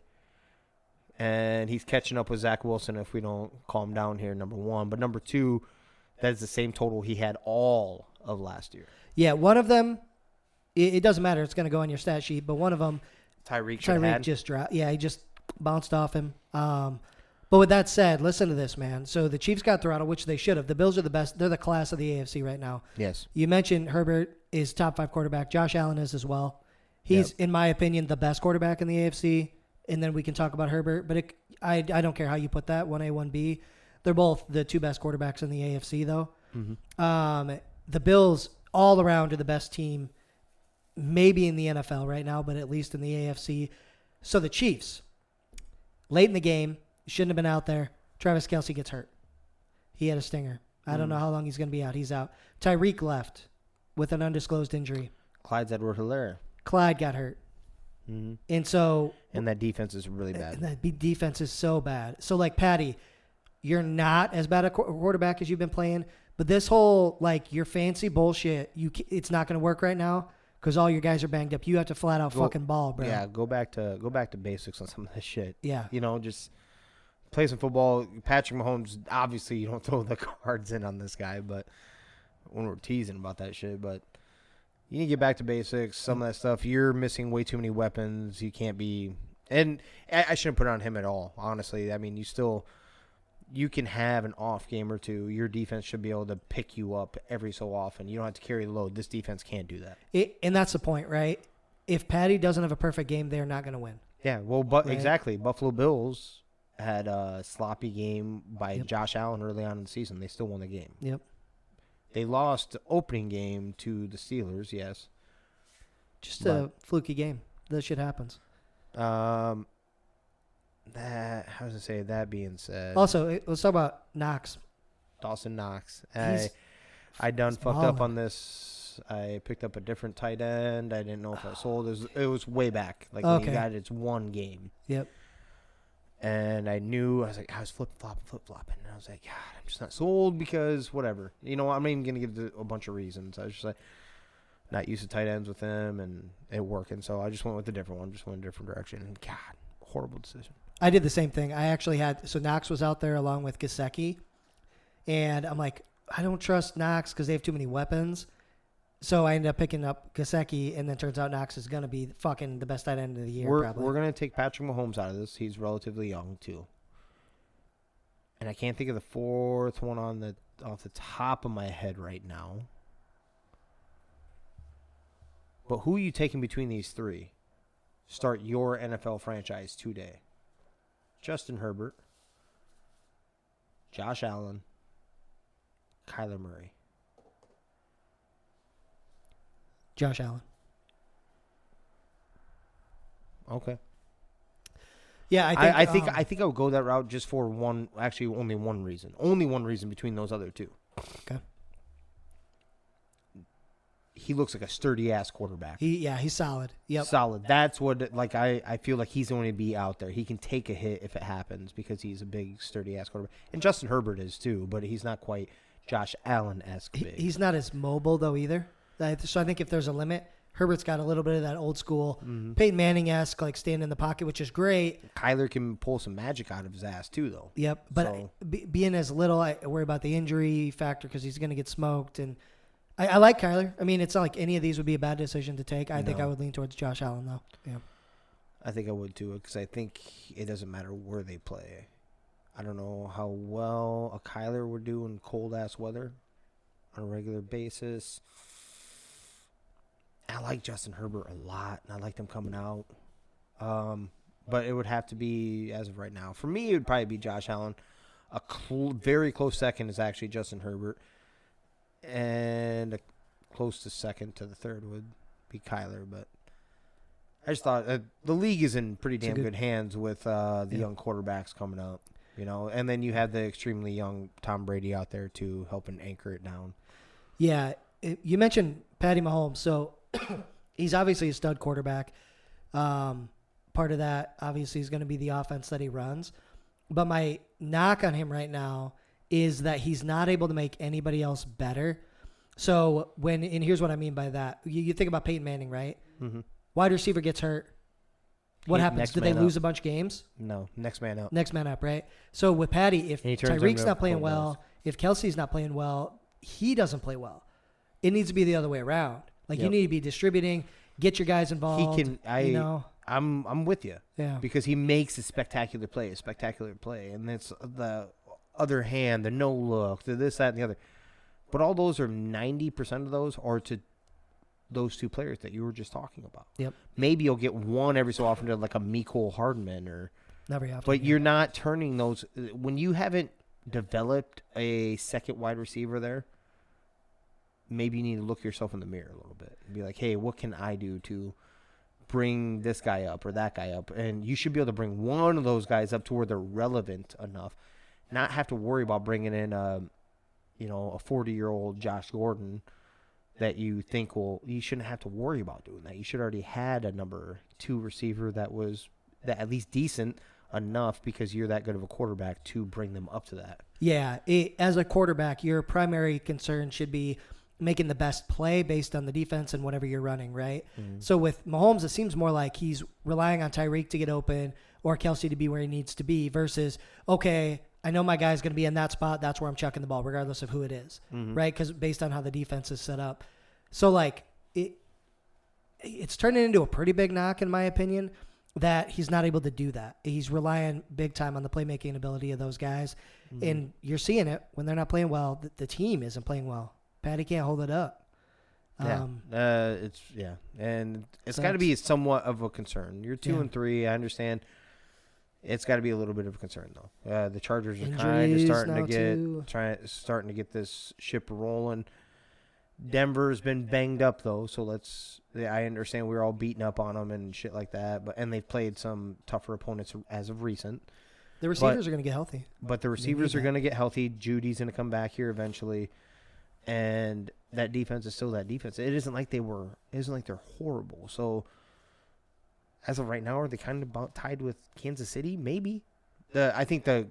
S2: and he's catching up with Zach Wilson if we don't calm down here, number 1. But number 2, that is the same total he had all of last year.
S1: Yeah, one of them, it doesn't matter. It's going to go on your stat sheet, but one of them,
S2: Tyreek
S1: just dropped. Yeah, he just bounced off him. But with that said, listen to this, man. So the Chiefs got throttled, which they should have. The Bills are the best. They're the class of the AFC right now.
S2: Yes.
S1: You mentioned Herbert is top 5 quarterback. Josh Allen is as well. He's, in my opinion, the best quarterback in the AFC. And then we can talk about Herbert. But I don't care how you put that, 1A, 1B. They're both the 2 best quarterbacks in the AFC, though. Mm-hmm. The Bills, all around, are the best team, maybe in the NFL right now, but at least in the AFC. So the Chiefs, late in the game, shouldn't have been out there. Travis Kelce gets hurt. He had a stinger. I don't know how long he's going to be out. He's out. Tyreek left with an undisclosed injury.
S2: Clyde Edwards-Helaire.
S1: Clyde got hurt.
S2: Mm-hmm.
S1: And
S2: that defense is really bad.
S1: And that defense is so bad. So, like, Patty, you're not as bad a quarterback as you've been playing, but this whole, like, your fancy bullshit, it's not going to work right now because all your guys are banged up. You have to flat out fucking ball, bro.
S2: Yeah, go back to basics on some of this shit.
S1: Yeah.
S2: You know, just play some football. Patrick Mahomes, obviously you don't throw the cards in on this guy, but when we're teasing about that shit, but you need to get back to basics. Some of that stuff, you're missing way too many weapons. You can't be – and I shouldn't put it on him at all, honestly. I mean, you can have an off game or two. Your defense should be able to pick you up every so often. You don't have to carry the load. This defense can't do that.
S1: And that's the point, right? If Patty doesn't have a perfect game, they're not going to win.
S2: Yeah, well, but
S1: Right.
S2: exactly. Buffalo Bills had a sloppy game by Josh Allen early on in the season. They still won the game.
S1: Yep.
S2: They lost the opening game to the Steelers, yes.
S1: Just a fluky game. That shit happens.
S2: How does it say? That being said,
S1: Also, let's talk about Knox.
S2: Dawson Knox.
S1: He's
S2: I done fucked
S1: balling.
S2: up on this. I picked up a different tight end. I didn't know if I sold. It was way back. Like when
S1: Okay.
S2: you got it's one game.
S1: Yep.
S2: And I was flip-flopping. And I was like, God, I'm just not sold because whatever. You know, I'm not even going to give a bunch of reasons. I was just like, not used to tight ends with him and it working. So I just went with a different one. Just went a different direction. And God, horrible decision.
S1: I did the same thing. I actually so Knox was out there along with Gesicki. And I'm like, I don't trust Knox because they have too many weapons. So I ended up picking up Gesicki, and then turns out Knox is going to be fucking the best tight end of the year, probably.
S2: We're going to take Patrick Mahomes out of this. He's relatively young, too. And I can't think of the fourth one off the top of my head right now. But who are you taking between these three? Start your NFL franchise today. Justin Herbert, Josh Allen, Kyler Murray.
S1: Josh Allen.
S2: Okay.
S1: Yeah,
S2: I think I would go that route just for only one reason. Only one reason between those other two.
S1: Okay.
S2: He looks like a sturdy ass quarterback.
S1: He's solid. Yep.
S2: Solid. That's what I feel like he's going to be out there. He can take a hit if it happens because he's a big sturdy ass quarterback. And Justin Herbert is too, but he's not quite Josh Allen-esque big.
S1: He's not as mobile though either. So I think if there's a limit, Herbert's got a little bit of that old school Peyton Manning-esque, like staying in the pocket, which is great.
S2: Kyler can pull some magic out of his ass too, though.
S1: Yep, but
S2: So-
S1: being as little, I worry about the injury factor because he's going to get smoked. And I like Kyler. I mean, it's not like any of these would be a bad decision to take. I think
S2: No.
S1: I would lean towards Josh Allen though. Yeah.
S2: I think I would too, because I think it doesn't matter where they play. I don't know how well a Kyler would do in cold ass weather on a regular basis. I like Justin Herbert a lot, and I like them coming out. But it would have to be, as of right now, for me, it would probably be Josh Allen. A very close second is actually Justin Herbert. And a close to second to the third would be Kyler. But I just thought the league is in pretty damn good hands with the young quarterbacks coming up. You know, and then you have the extremely young Tom Brady out there, too, helping anchor it down.
S1: Yeah, you mentioned Patty Mahomes, so he's obviously a stud quarterback. Part of that, obviously, is going to be the offense that he runs. But my knock on him right now is that he's not able to make anybody else better. So and here's what I mean by that. You think about Peyton Manning, right?
S2: Mm-hmm.
S1: Wide receiver gets hurt. What happens?
S2: Next
S1: Do they
S2: man
S1: lose
S2: up.
S1: a bunch of games?
S2: No, next man up.
S1: Next man up, right? So with Patty, if
S2: And he turns
S1: Tyreek's
S2: into
S1: not playing
S2: a
S1: well, if Kelsey's not playing well, he doesn't play well. It needs to be the other way around. Like you
S2: Yep.
S1: need to be distributing, get your guys involved.
S2: I'm with you.
S1: Yeah.
S2: Because he makes a spectacular play, and it's the other hand, the no look, the this, that, and the other. But all those are 90% of those are to those two players that you were just talking about.
S1: Yep.
S2: Maybe you'll get one every so often to like a Mecole Hardman or.
S1: Never often.
S2: But you're not turning those when you haven't developed a second wide receiver there. Maybe you need to look yourself in the mirror a little bit and be like, hey, what can I do to bring this guy up or that guy up? And you should be able to bring one of those guys up to where they're relevant enough, not have to worry about bringing in a 40-year-old Josh Gordon that you think you shouldn't have to worry about doing that. You should already had a number 2 receiver that at least decent enough because you're that good of a quarterback to bring them up to that.
S1: Yeah. As a quarterback, your primary concern should be making the best play based on the defense and whatever you're running, right?
S2: Mm-hmm.
S1: So with Mahomes, it seems more like he's relying on Tyreek to get open or Kelsey to be where he needs to be versus, okay, I know my guy's going to be in that spot. That's where I'm chucking the ball, regardless of who it is, right? Because based on how the defense is set up. So, like, it's turning into a pretty big knock, in my opinion. that he's not able to do that. He's relying big time on the playmaking ability of those guys. And you're seeing it when they're not playing well. The team isn't playing well. Patty can't hold it up.
S2: And it's got to be somewhat of a concern. You're 2-3. I understand. It's got to be a little bit of a concern though. The Chargers are kind of starting to get this ship rolling. Denver's been banged up though, so I understand we're all beating up on them and shit like that. And they've played some tougher opponents as of recent.
S1: The receivers are going to get healthy.
S2: But the receivers are going to get healthy. Judy's going to come back here eventually. And that defense is still that defense. It isn't like they're horrible. So as of right now, are they kind of about tied with Kansas City? Maybe. I think the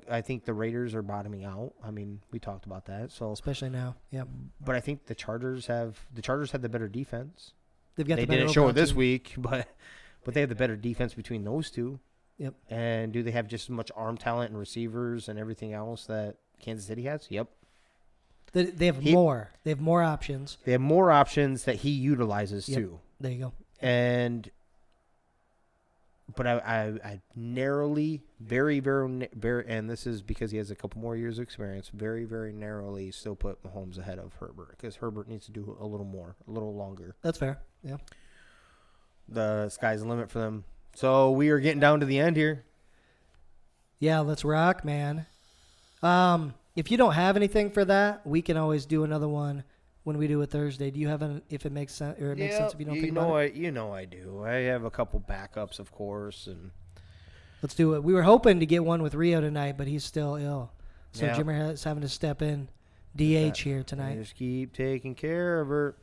S2: Raiders are bottoming out. I mean, we talked about that. So
S1: especially now, yeah.
S2: But I think the Chargers had the better defense.
S1: They
S2: didn't show it this week, but they have the better defense between those two.
S1: Yep.
S2: And do they have just as much arm talent and receivers and everything else that Kansas City has? Yep.
S1: They have more. They have more options.
S2: They have more options that he utilizes too.
S1: There you go.
S2: But I narrowly, very, very, very, and this is because he has a couple more years of experience, very, very narrowly still put Mahomes ahead of Herbert because Herbert needs to do a little more, a little longer.
S1: That's fair. Yeah.
S2: The sky's the limit for them. So we are getting down to the end here.
S1: Yeah, let's rock, man. If you don't have anything for that, we can always do another one when we do it Thursday. Do you have if it makes sense or it makes sense if you don't think about it?
S2: You know I do. I have a couple backups, of course, and
S1: let's do it. We were hoping to get one with Rio tonight, but he's still ill. So Jimmer is having to step in DH here tonight.
S2: Just keep taking care of her.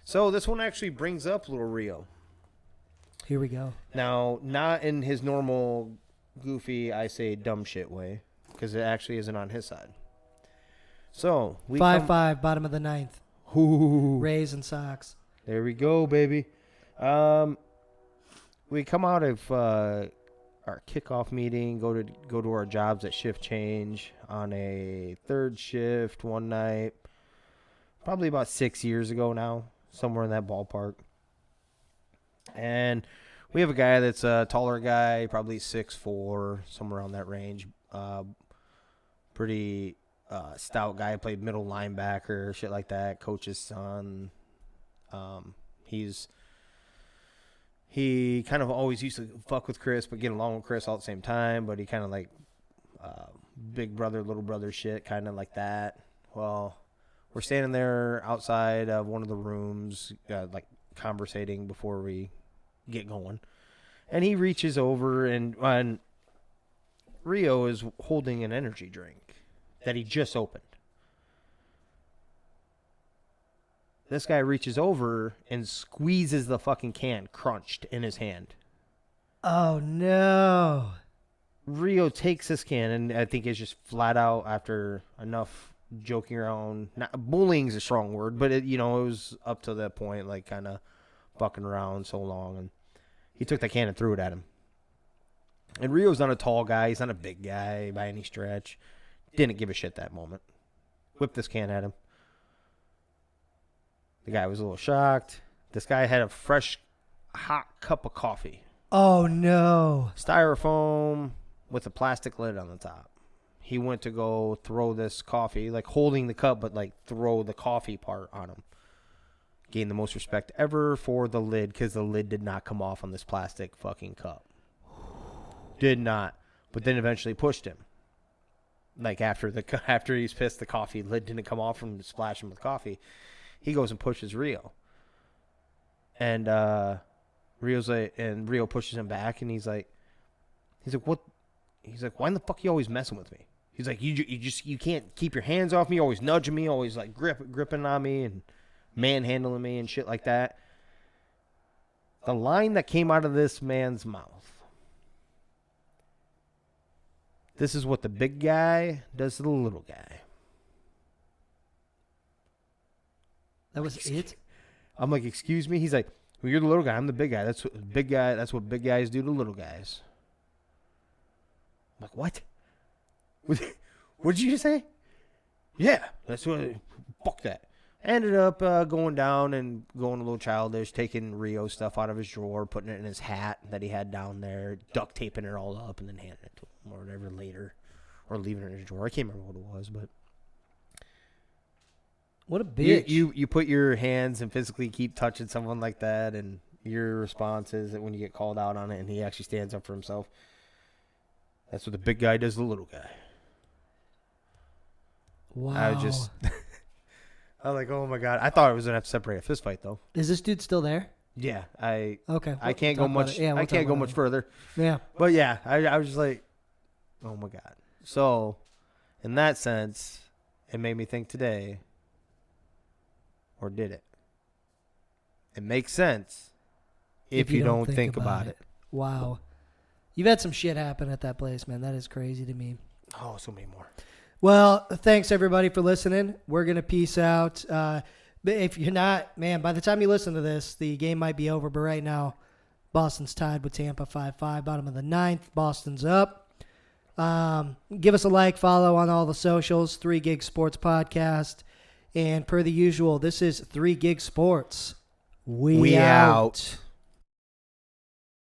S2: So this one actually brings up little Rio.
S1: Here we go.
S2: Now, not in his normal goofy, I say dumb shit way, because it actually isn't on his side. So,
S1: 5-5, bottom of the ninth.
S2: Ooh.
S1: Rays and Sox.
S2: There we go, baby. We come out of our kickoff meeting, go to our jobs at shift change on a third shift one night, probably about 6 years ago now, somewhere in that ballpark. And we have a guy that's a taller guy, probably 6'4", somewhere around that range. Pretty stout guy, played middle linebacker, shit like that. Coach's son. He kind of always used to fuck with Chris, but get along with Chris all at the same time. But he kind of like big brother, little brother shit, kind of like that. Well, we're standing there outside of one of the rooms, like conversating before we get going. And he reaches over, and Rio is holding an energy drink that he just opened. This guy reaches over and squeezes the fucking can, crunched, in his hand.
S1: Oh, no.
S2: Rio takes this can, and I think it's just flat out after enough joking around. Bullying is a strong word, but it was up to that point, like kind of bucking around so long. And he took the can and threw it at him. And Rio's not a tall guy. He's not a big guy by any stretch. Didn't give a shit that moment. Whipped this can at him. The guy was a little shocked. This guy had a fresh, hot cup of coffee.
S1: Oh, no.
S2: Styrofoam with a plastic lid on the top. He went to go throw this coffee, like holding the cup, but like throw the coffee part on him. Gained the most respect ever for the lid because the lid did not come off on this plastic fucking cup. Did not. But then eventually pushed him. Like after he's pissed, the coffee lid didn't come off from splashing with coffee. He goes and pushes Rio. And Rio pushes him back, and he's like, what? He's like, why in the fuck are you always messing with me? He's like, you can't keep your hands off me, always nudging me, always like gripping on me and manhandling me and shit like that. The line that came out of this man's mouth. This is what the big guy does to the little guy.
S1: That was it?
S2: I'm like, excuse me? He's like, well, you're the little guy. I'm the big guy. That's what big guys do to little guys. I'm like, what? What did you just say? Yeah, that's what. Fuck that. Ended up going down and going a little childish, taking Rio stuff out of his drawer, putting it in his hat that he had down there, duct taping it all up, and then handing it to him or whatever later, or leaving it in his drawer. I can't remember what it was, but
S1: what a bitch.
S2: You put your hands and physically keep touching someone like that, and your response is that when you get called out on it, and he actually stands up for himself. That's what the big guy does to the little guy.
S1: Wow.
S2: I was like, oh my God. I thought I was gonna have to separate a fist fight though.
S1: Is this dude still there?
S2: Yeah,
S1: Okay.
S2: I can't go much.
S1: Yeah,
S2: I can't go much further.
S1: Yeah.
S2: But yeah, I was just like, oh my God. So, in that sense, it made me think today. Or did it? It makes sense if you don't think about it.
S1: Wow. You've had some shit happen at that place, man. That is crazy to me.
S2: Oh, so many more.
S1: Well, thanks everybody for listening. We're going to peace out. But if you're not, man, by the time you listen to this, the game might be over. But right now, Boston's tied with Tampa 5-5. Bottom of the ninth. Boston's up. Give us a like, follow on all the socials. 3 Gig Sports Podcast. And per the usual, this is 3 Gig Sports. We out.